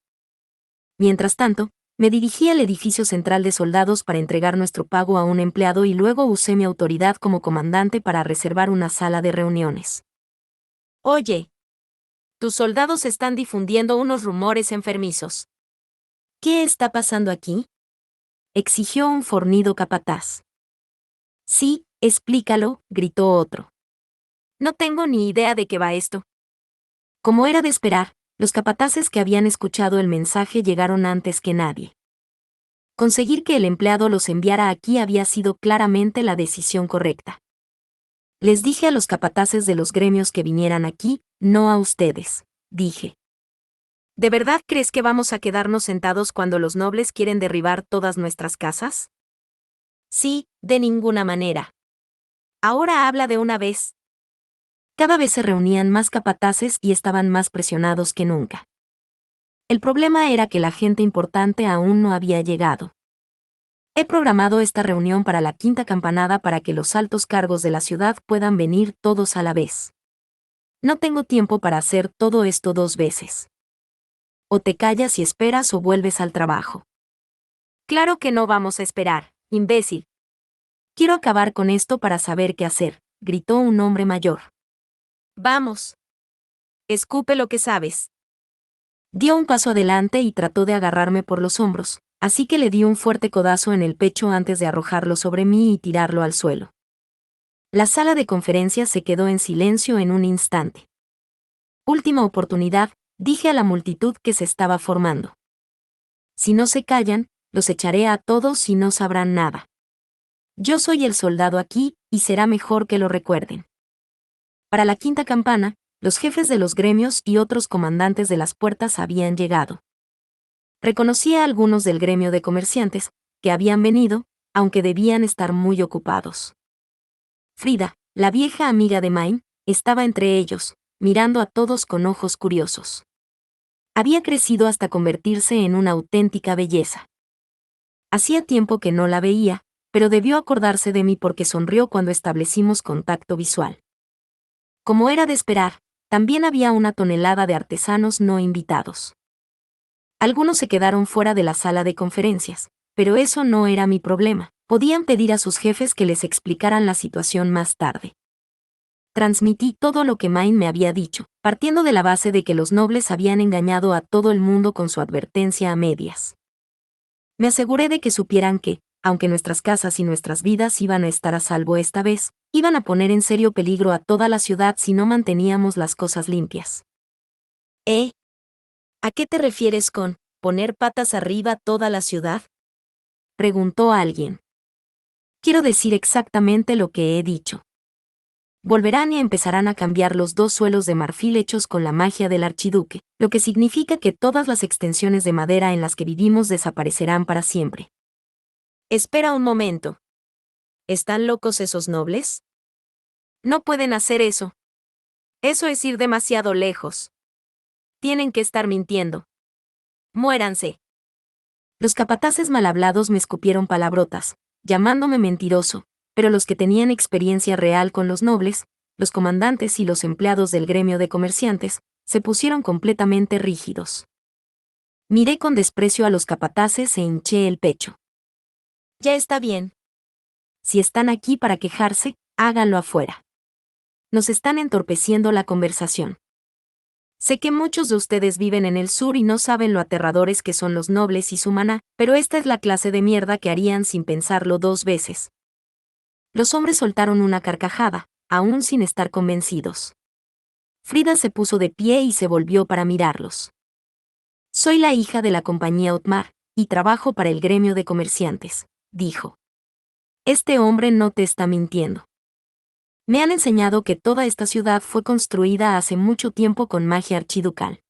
Mientras tanto, me dirigí al edificio central de soldados para entregar nuestro pago a un empleado y luego usé mi autoridad como comandante para reservar una sala de reuniones. Oye, tus soldados están difundiendo unos rumores enfermizos. ¿Qué está pasando aquí?, exigió un fornido capataz. Sí, explícalo, gritó otro. No tengo ni idea de qué va esto. Como era de esperar, los capataces que habían escuchado el mensaje llegaron antes que nadie. Conseguir que el empleado los enviara aquí había sido claramente la decisión correcta. Les dije a los capataces de los gremios que vinieran aquí, no a ustedes, dije. ¿De verdad crees que vamos a quedarnos sentados cuando los nobles quieren derribar todas nuestras casas? Sí, de ninguna manera. Ahora habla de una vez. Cada vez se reunían más capataces y estaban más presionados que nunca. El problema era que la gente importante aún no había llegado. He programado esta reunión para la quinta campanada para que los altos cargos de la ciudad puedan venir todos a la vez. No tengo tiempo para hacer todo esto 2 veces. O te callas y esperas o vuelves al trabajo. Claro que no vamos a esperar, imbécil. Quiero acabar con esto para saber qué hacer, gritó un hombre mayor. Vamos. Escupe lo que sabes. Dio un paso adelante y trató de agarrarme por los hombros, así que le di un fuerte codazo en el pecho antes de arrojarlo sobre mí y tirarlo al suelo. La sala de conferencias se quedó en silencio en un instante. Última oportunidad, dije a la multitud que se estaba formando. Si no se callan, los echaré a todos y no sabrán nada. Yo soy el soldado aquí, y será mejor que lo recuerden. Para la quinta campana, Los jefes de los gremios y otros comandantes de las puertas habían llegado. Reconocí a algunos del gremio de comerciantes, que habían venido, aunque debían estar muy ocupados. Frida, la vieja amiga de Main, estaba entre ellos, mirando a todos con ojos curiosos. Había crecido hasta convertirse en una auténtica belleza. Hacía tiempo que no la veía, pero debió acordarse de mí porque sonrió cuando establecimos contacto visual. Como era de esperar, también había una tonelada de artesanos no invitados. Algunos se quedaron fuera de la sala de conferencias, pero eso no era mi problema. Podían pedir a sus jefes que les explicaran la situación más tarde. Transmití todo lo que Main me había dicho, partiendo de la base de que los nobles habían engañado a todo el mundo con su advertencia a medias. Me aseguré de que supieran que, aunque nuestras casas y nuestras vidas iban a estar a salvo esta vez, iban a poner en serio peligro a toda la ciudad si no manteníamos las cosas limpias. ¿A qué te refieres con poner patas arriba toda la ciudad?, preguntó alguien. Quiero decir exactamente lo que he dicho. Volverán y empezarán a cambiar los 2 suelos de marfil hechos con la magia del archiduque, lo que significa que todas las extensiones de madera en las que vivimos desaparecerán para siempre. Espera un momento. ¿Están locos esos nobles? No pueden hacer eso. Eso es ir demasiado lejos. Tienen que estar mintiendo. Muéranse. Los capataces mal hablados me escupieron palabrotas, llamándome mentiroso, pero los que tenían experiencia real con los nobles, los comandantes y los empleados del gremio de comerciantes, se pusieron completamente rígidos. Miré con desprecio a los capataces e hinché el pecho. Ya está bien. Si están aquí para quejarse, háganlo afuera. Nos están entorpeciendo la conversación. Sé que muchos de ustedes viven en el sur y no saben lo aterradores que son los nobles y su maná, pero esta es la clase de mierda que harían sin pensarlo 2 veces. Los hombres soltaron una carcajada, aún sin estar convencidos. Frida se puso de pie y se volvió para mirarlos. Soy la hija de la compañía Otmar, y trabajo para el gremio de comerciantes, dijo. Este hombre no te está mintiendo. Me han enseñado que toda esta ciudad fue construida hace mucho tiempo con magia archiducal.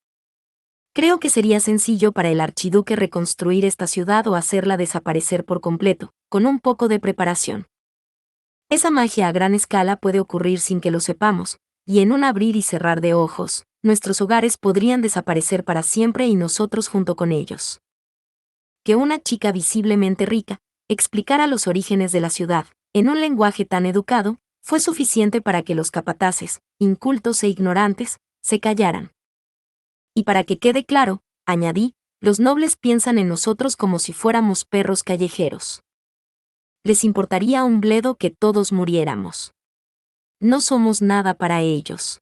Creo que sería sencillo para el archiduque reconstruir esta ciudad o hacerla desaparecer por completo, con un poco de preparación. Esa magia a gran escala puede ocurrir sin que lo sepamos, y en un abrir y cerrar de ojos, nuestros hogares podrían desaparecer para siempre y nosotros junto con ellos. Que una chica visiblemente rica explicara los orígenes de la ciudad, en un lenguaje tan educado, fue suficiente para que los capataces, incultos e ignorantes, se callaran. Y para que quede claro, añadí, los nobles piensan en nosotros como si fuéramos perros callejeros. Les importaría un bledo que todos muriéramos. No somos nada para ellos.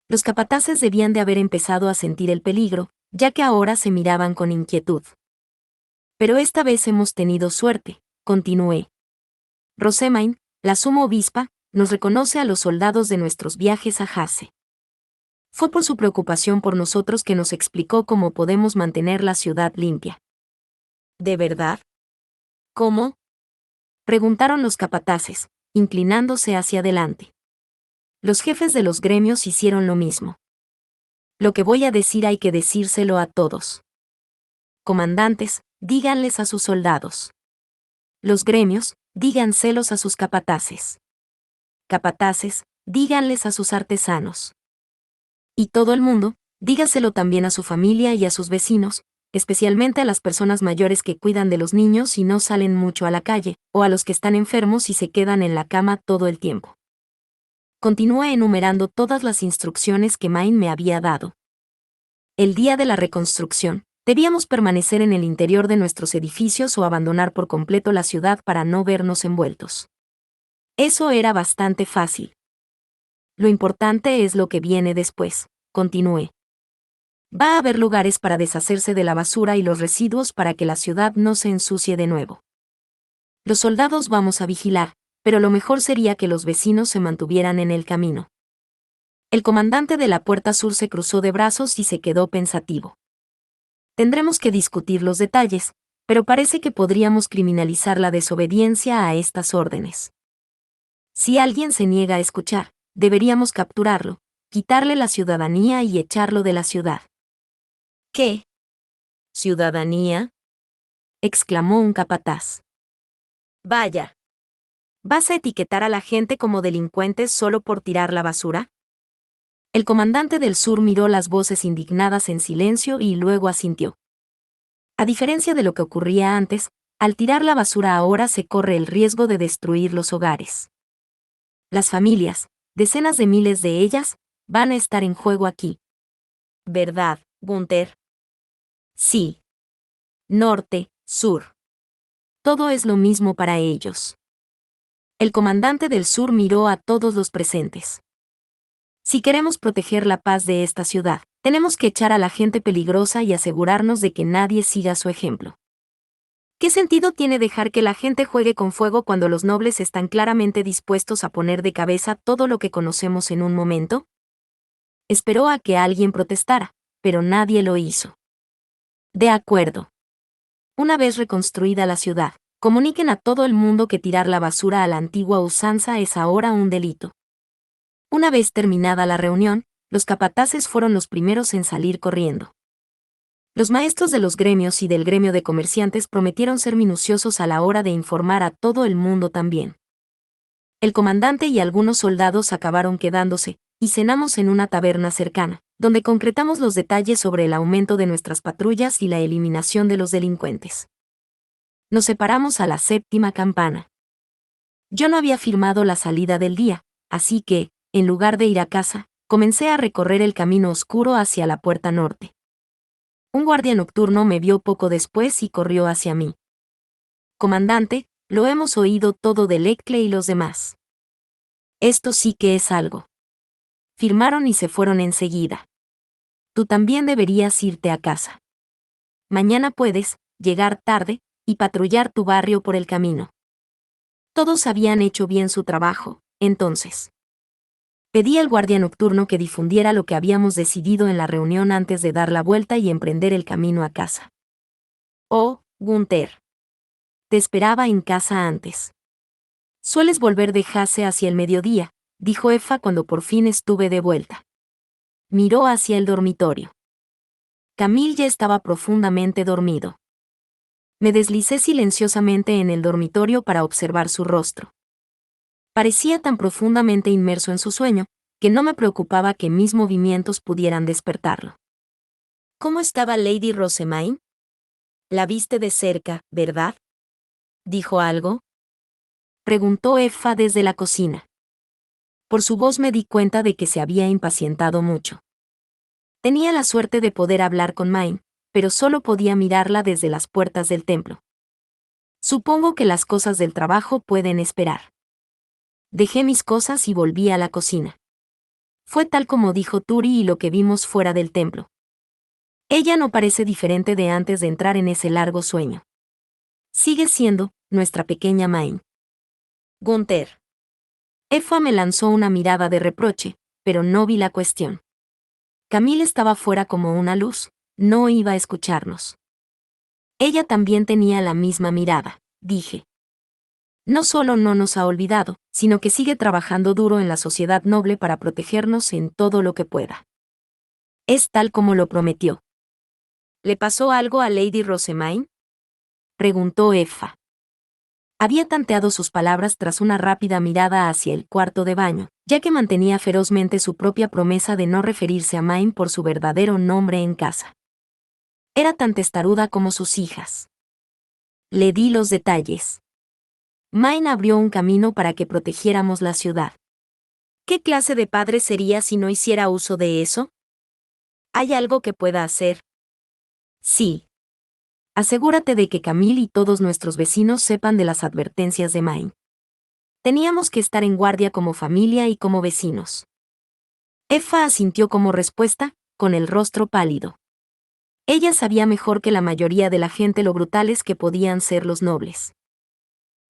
Los capataces debían de haber empezado a sentir el peligro, ya que ahora se miraban con inquietud. Pero esta vez hemos tenido suerte, continué. Rosemain, la suma obispa, nos reconoce a los soldados de nuestros viajes a Hase. Fue por su preocupación por nosotros que nos explicó cómo podemos mantener la ciudad limpia. ¿De verdad? ¿Cómo?, preguntaron los capataces, inclinándose hacia adelante. Los jefes de los gremios hicieron lo mismo. Lo que voy a decir hay que decírselo a todos. Comandantes, díganles a sus soldados. Los gremios, díganselos a sus capataces. Capataces, díganles a sus artesanos. Y todo el mundo, dígaselo también a su familia y a sus vecinos, especialmente a las personas mayores que cuidan de los niños y no salen mucho a la calle, o a los que están enfermos y se quedan en la cama todo el tiempo. Continué enumerando todas las instrucciones que Main me había dado. El día de la reconstrucción, debíamos permanecer en el interior de nuestros edificios o abandonar por completo la ciudad para no vernos envueltos. Eso era bastante fácil. Lo importante es lo que viene después, continué. Va a haber lugares para deshacerse de la basura y los residuos para que la ciudad no se ensucie de nuevo. Los soldados vamos a vigilar, pero lo mejor sería que los vecinos se mantuvieran en el camino. El comandante de la puerta sur se cruzó de brazos y se quedó pensativo. Tendremos que discutir los detalles, pero parece que podríamos criminalizar la desobediencia a estas órdenes. Si alguien se niega a escuchar, deberíamos capturarlo, quitarle la ciudadanía y echarlo de la ciudad. ¿Qué? ¿Ciudadanía? Exclamó un capataz. Vaya. ¿Vas a etiquetar a la gente como delincuentes solo por tirar la basura? El comandante del sur miró las voces indignadas en silencio y luego asintió. A diferencia de lo que ocurría antes, al tirar la basura ahora se corre el riesgo de destruir los hogares. Las familias, decenas de miles de ellas, van a estar en juego aquí. ¿Verdad, Gunther? Sí. Norte, sur. Todo es lo mismo para ellos. El comandante del sur miró a todos los presentes. Si queremos proteger la paz de esta ciudad, tenemos que echar a la gente peligrosa y asegurarnos de que nadie siga su ejemplo. ¿Qué sentido tiene dejar que la gente juegue con fuego cuando los nobles están claramente dispuestos a poner de cabeza todo lo que conocemos en un momento? Esperó a que alguien protestara, pero nadie lo hizo. De acuerdo. Una vez reconstruida la ciudad, comuniquen a todo el mundo que tirar la basura a la antigua usanza es ahora un delito. Una vez terminada la reunión, los capataces fueron los primeros en salir corriendo. Los maestros de los gremios y del gremio de comerciantes prometieron ser minuciosos a la hora de informar a todo el mundo también. El comandante y algunos soldados acabaron quedándose, y cenamos en una taberna cercana, donde concretamos los detalles sobre el aumento de nuestras patrullas y la eliminación de los delincuentes. Nos separamos a la 7ª campana. Yo no había firmado la salida del día, así que, en lugar de ir a casa, comencé a recorrer el camino oscuro hacia la puerta norte. Un guardia nocturno me vio poco después y corrió hacia mí. Comandante, lo hemos oído todo de Leclerc y los demás. Esto sí que es algo. Firmaron y se fueron enseguida. Tú también deberías irte a casa. Mañana puedes llegar tarde y patrullar tu barrio por el camino. Todos habían hecho bien su trabajo, entonces. Pedí al guardia nocturno que difundiera lo que habíamos decidido en la reunión antes de dar la vuelta y emprender el camino a casa. Oh, Gunther. Te esperaba en casa antes. Sueles volver de Hase hacia el mediodía, dijo Effa cuando por fin estuve de vuelta. Miró hacia el dormitorio. Camille ya estaba profundamente dormido. Me deslicé silenciosamente en el dormitorio para observar su rostro. Parecía tan profundamente inmerso en su sueño, que no me preocupaba que mis movimientos pudieran despertarlo. ¿Cómo estaba Lady Rosemaine? La viste de cerca, ¿verdad? ¿Dijo algo? Preguntó Effa desde la cocina. Por su voz me di cuenta de que se había impacientado mucho. Tenía la suerte de poder hablar con Main, pero solo podía mirarla desde las puertas del templo. Supongo que las cosas del trabajo pueden esperar. Dejé mis cosas y volví a la cocina. Fue tal como dijo Turi y lo que vimos fuera del templo. Ella no parece diferente de antes de entrar en ese largo sueño. Sigue siendo nuestra pequeña Main. Gunther. Effa me lanzó una mirada de reproche, pero no vi la cuestión. Camille estaba fuera como una luz, no iba a escucharnos. Ella también tenía la misma mirada, dije. No solo no nos ha olvidado, sino que sigue trabajando duro en la sociedad noble para protegernos en todo lo que pueda. Es tal como lo prometió. ¿Le pasó algo a Lady Rosemaine? Preguntó Effa. Había tanteado sus palabras tras una rápida mirada hacia el cuarto de baño, ya que mantenía ferozmente su propia promesa de no referirse a Main por su verdadero nombre en casa. Era tan testaruda como sus hijas. Le di los detalles. Main abrió un camino para que protegiéramos la ciudad. ¿Qué clase de padre sería si no hiciera uso de eso? ¿Hay algo que pueda hacer? Sí. Asegúrate de que Camille y todos nuestros vecinos sepan de las advertencias de Main. Teníamos que estar en guardia como familia y como vecinos. Effa asintió como respuesta, con el rostro pálido. Ella sabía mejor que la mayoría de la gente lo brutales que podían ser los nobles.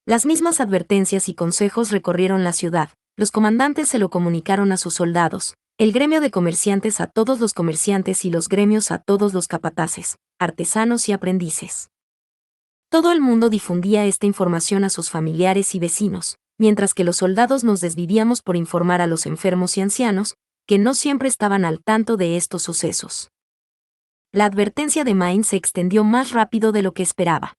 Las mismas advertencias y consejos recorrieron la ciudad, los comandantes se lo comunicaron a sus soldados, el gremio de comerciantes a todos los comerciantes y los gremios a todos los capataces, artesanos y aprendices. Todo el mundo difundía esta información a sus familiares y vecinos, mientras que los soldados nos desvivíamos por informar a los enfermos y ancianos, que no siempre estaban al tanto de estos sucesos. La advertencia de Main se extendió más rápido de lo que esperaba.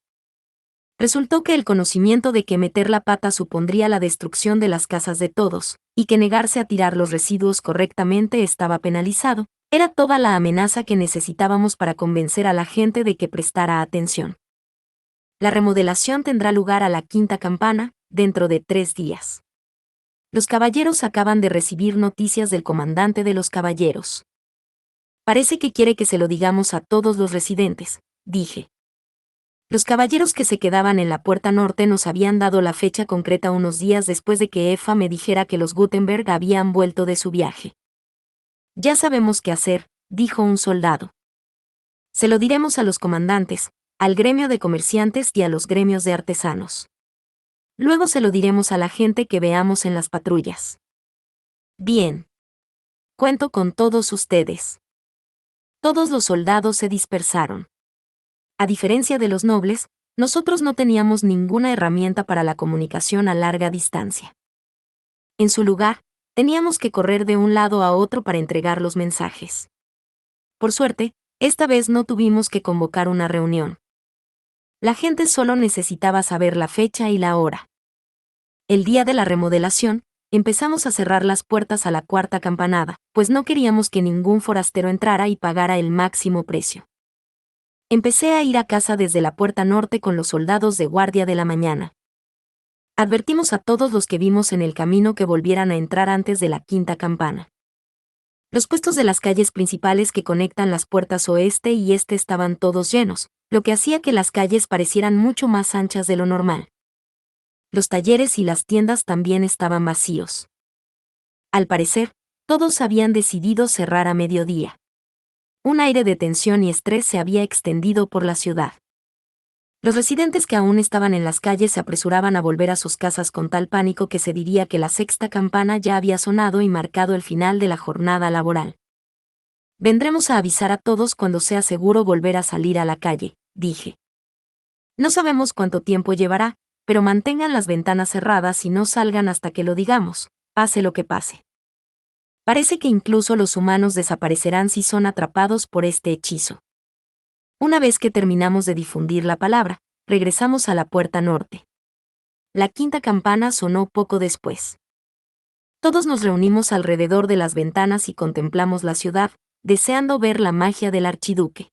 Resultó que el conocimiento de que meter la pata supondría la destrucción de las casas de todos, y que negarse a tirar los residuos correctamente estaba penalizado, era toda la amenaza que necesitábamos para convencer a la gente de que prestara atención. La remodelación tendrá lugar a la quinta campana, dentro de 3 días. Los caballeros acaban de recibir noticias del comandante de los caballeros. Parece que quiere que se lo digamos a todos los residentes, dije. Los caballeros que se quedaban en la puerta norte nos habían dado la fecha concreta unos días después de que Efa me dijera que los Gutenberg habían vuelto de su viaje. Ya sabemos qué hacer, dijo un soldado. Se lo diremos a los comandantes, al gremio de comerciantes y a los gremios de artesanos. Luego se lo diremos a la gente que veamos en las patrullas. Bien. Cuento con todos ustedes. Todos los soldados se dispersaron. A diferencia de los nobles, nosotros no teníamos ninguna herramienta para la comunicación a larga distancia. En su lugar, teníamos que correr de un lado a otro para entregar los mensajes. Por suerte, esta vez no tuvimos que convocar una reunión. La gente solo necesitaba saber la fecha y la hora. El día de la remodelación, empezamos a cerrar las puertas a la cuarta campanada, pues no queríamos que ningún forastero entrara y pagara el máximo precio. Empecé a ir a casa desde la puerta norte con los soldados de guardia de la mañana. Advertimos a todos los que vimos en el camino que volvieran a entrar antes de la quinta campana. Los puestos de las calles principales que conectan las puertas oeste y este estaban todos llenos, lo que hacía que las calles parecieran mucho más anchas de lo normal. Los talleres y las tiendas también estaban vacíos. Al parecer, todos habían decidido cerrar a mediodía. Un aire de tensión y estrés se había extendido por la ciudad. Los residentes que aún estaban en las calles se apresuraban a volver a sus casas con tal pánico que se diría que la sexta campana ya había sonado y marcado el final de la jornada laboral. Vendremos a avisar a todos cuando sea seguro volver a salir a la calle, dije. No sabemos cuánto tiempo llevará, pero mantengan las ventanas cerradas y no salgan hasta que lo digamos, pase lo que pase. Parece que incluso los humanos desaparecerán si son atrapados por este hechizo. Una vez que terminamos de difundir la palabra, regresamos a la puerta norte. La quinta campana sonó poco después. Todos nos reunimos alrededor de las ventanas y contemplamos la ciudad, deseando ver la magia del archiduque.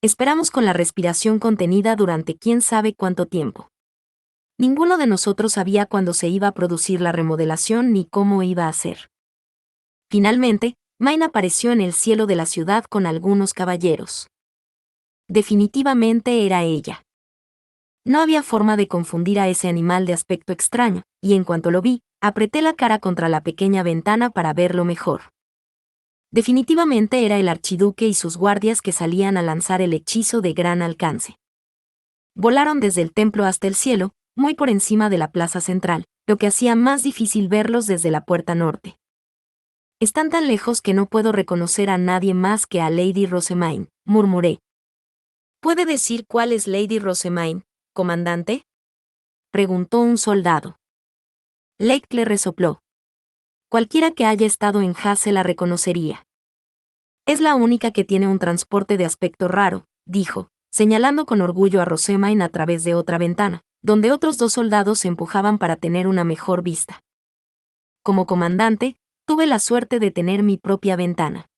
Esperamos con la respiración contenida durante quién sabe cuánto tiempo. Ninguno de nosotros sabía cuándo se iba a producir la remodelación ni cómo iba a ser. Finalmente, Main apareció en el cielo de la ciudad con algunos caballeros. Definitivamente era ella. No había forma de confundir a ese animal de aspecto extraño, y en cuanto lo vi, apreté la cara contra la pequeña ventana para verlo mejor. Definitivamente era el archiduque y sus guardias que salían a lanzar el hechizo de gran alcance. Volaron desde el templo hasta el cielo, muy por encima de la plaza central, lo que hacía más difícil verlos desde la puerta norte. Están tan lejos que no puedo reconocer a nadie más que a Lady Rosemaine, murmuré. ¿Puede decir cuál es Lady Rosemaine, comandante? Preguntó un soldado. Lake le resopló. Cualquiera que haya estado en Hase la reconocería. Es la única que tiene un transporte de aspecto raro, dijo, señalando con orgullo a Rosemaine a través de otra ventana, donde otros 2 soldados se empujaban para tener una mejor vista. Como comandante, tuve la suerte de tener mi propia ventana.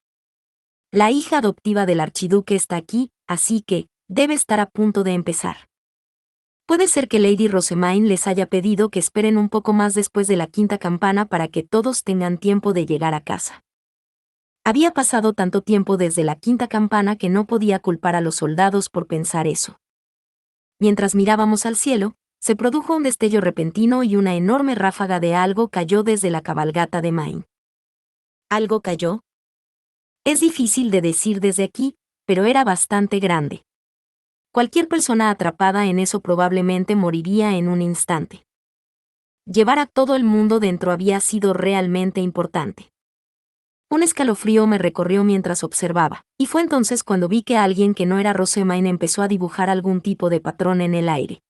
La hija adoptiva del archiduque está aquí, así que, debe estar a punto de empezar. Puede ser que Lady Rosemaine les haya pedido que esperen un poco más después de la quinta campana para que todos tengan tiempo de llegar a casa. Había pasado tanto tiempo desde la quinta campana que no podía culpar a los soldados por pensar eso. Mientras mirábamos al cielo, se produjo un destello repentino y una enorme ráfaga de algo cayó desde la cabalgata de Main. ¿Algo cayó? Es difícil de decir desde aquí, pero era bastante grande. Cualquier persona atrapada en eso probablemente moriría en un instante. Llevar a todo el mundo dentro había sido realmente importante. Un escalofrío me recorrió mientras observaba, y fue entonces cuando vi que alguien que no era Rosemaine empezó a dibujar algún tipo de patrón en el aire.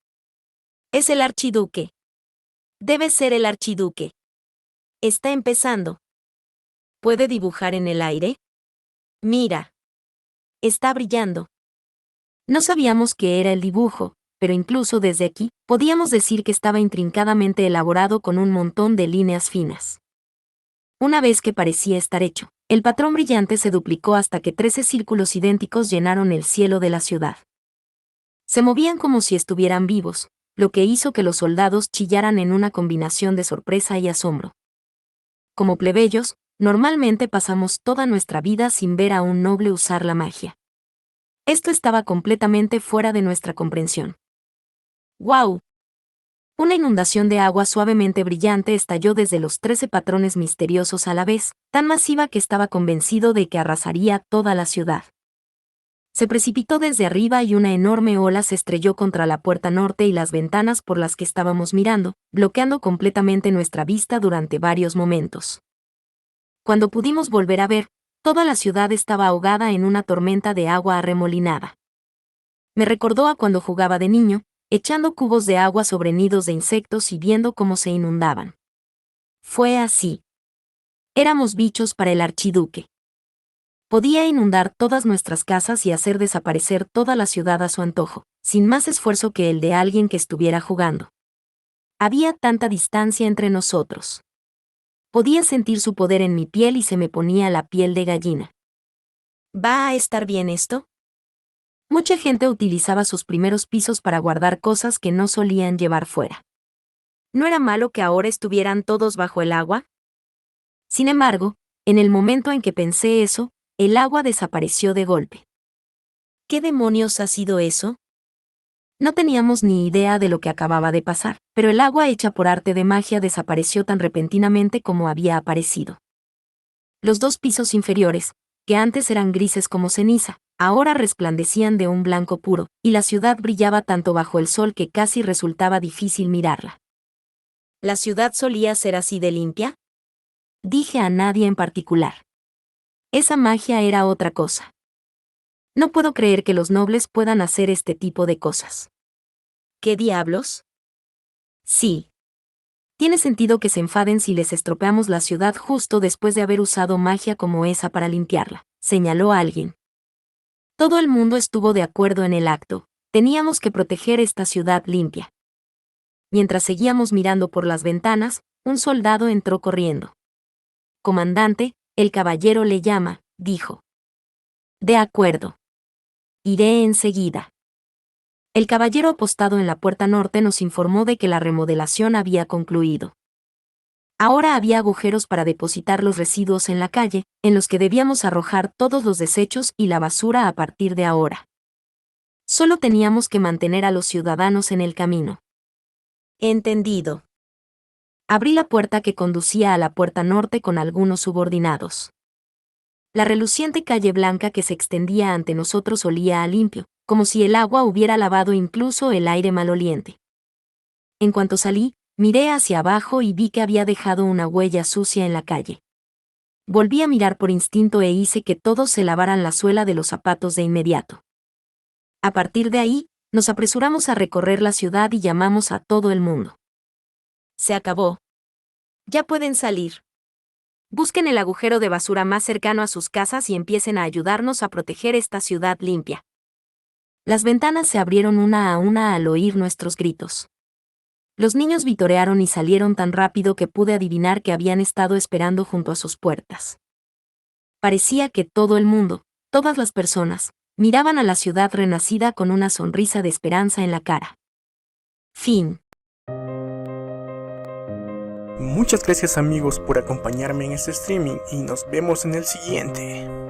Es el archiduque. Debe ser el archiduque. Está empezando. ¿Puede dibujar en el aire? Mira. Está brillando. No sabíamos qué era el dibujo, pero incluso desde aquí, podíamos decir que estaba intrincadamente elaborado con un montón de líneas finas. Una vez que parecía estar hecho, el patrón brillante se duplicó hasta que 13 círculos idénticos llenaron el cielo de la ciudad. Se movían como si estuvieran vivos, lo que hizo que los soldados chillaran en una combinación de sorpresa y asombro. Como plebeyos, normalmente pasamos toda nuestra vida sin ver a un noble usar la magia. Esto estaba completamente fuera de nuestra comprensión. ¡Guau! Una inundación de agua suavemente brillante estalló desde los 13 patrones misteriosos a la vez, tan masiva que estaba convencido de que arrasaría toda la ciudad. Se precipitó desde arriba y una enorme ola se estrelló contra la puerta norte y las ventanas por las que estábamos mirando, bloqueando completamente nuestra vista durante varios momentos. Cuando pudimos volver a ver, toda la ciudad estaba ahogada en una tormenta de agua arremolinada. Me recordó a cuando jugaba de niño, echando cubos de agua sobre nidos de insectos y viendo cómo se inundaban. Fue así. Éramos bichos para el archiduque. Podía inundar todas nuestras casas y hacer desaparecer toda la ciudad a su antojo, sin más esfuerzo que el de alguien que estuviera jugando. Había tanta distancia entre nosotros. Podía sentir su poder en mi piel y se me ponía la piel de gallina. ¿Va a estar bien esto? Mucha gente utilizaba sus primeros pisos para guardar cosas que no solían llevar fuera. ¿No era malo que ahora estuvieran todos bajo el agua? Sin embargo, en el momento en que pensé eso, el agua desapareció de golpe. ¿Qué demonios ha sido eso? No teníamos ni idea de lo que acababa de pasar, pero el agua hecha por arte de magia desapareció tan repentinamente como había aparecido. Los dos pisos inferiores, que antes eran grises como ceniza, ahora resplandecían de un blanco puro, y la ciudad brillaba tanto bajo el sol que casi resultaba difícil mirarla. ¿La ciudad solía ser así de limpia? Dije a nadie en particular. Esa magia era otra cosa. No puedo creer que los nobles puedan hacer este tipo de cosas. ¿Qué diablos? Sí. Tiene sentido que se enfaden si les estropeamos la ciudad justo después de haber usado magia como esa para limpiarla, señaló alguien. Todo el mundo estuvo de acuerdo en el acto. Teníamos que proteger esta ciudad limpia. Mientras seguíamos mirando por las ventanas, un soldado entró corriendo. Comandante, el caballero le llama, dijo. De acuerdo. Iré enseguida. El caballero apostado en la puerta norte nos informó de que la remodelación había concluido. Ahora había agujeros para depositar los residuos en la calle, en los que debíamos arrojar todos los desechos y la basura a partir de ahora. Solo teníamos que mantener a los ciudadanos en el camino. Entendido. Abrí la puerta que conducía a la puerta norte con algunos subordinados. La reluciente calle blanca que se extendía ante nosotros olía a limpio, como si el agua hubiera lavado incluso el aire maloliente. En cuanto salí, miré hacia abajo y vi que había dejado una huella sucia en la calle. Volví a mirar por instinto e hice que todos se lavaran la suela de los zapatos de inmediato. A partir de ahí, nos apresuramos a recorrer la ciudad y llamamos a todo el mundo. Se acabó. Ya pueden salir. Busquen el agujero de basura más cercano a sus casas y empiecen a ayudarnos a proteger esta ciudad limpia. Las ventanas se abrieron una a una al oír nuestros gritos. Los niños vitorearon y salieron tan rápido que pude adivinar que habían estado esperando junto a sus puertas. Parecía que todo el mundo, todas las personas, miraban a la ciudad renacida con una sonrisa de esperanza en la cara. Fin. Muchas gracias amigos por acompañarme en este streaming y nos vemos en el siguiente.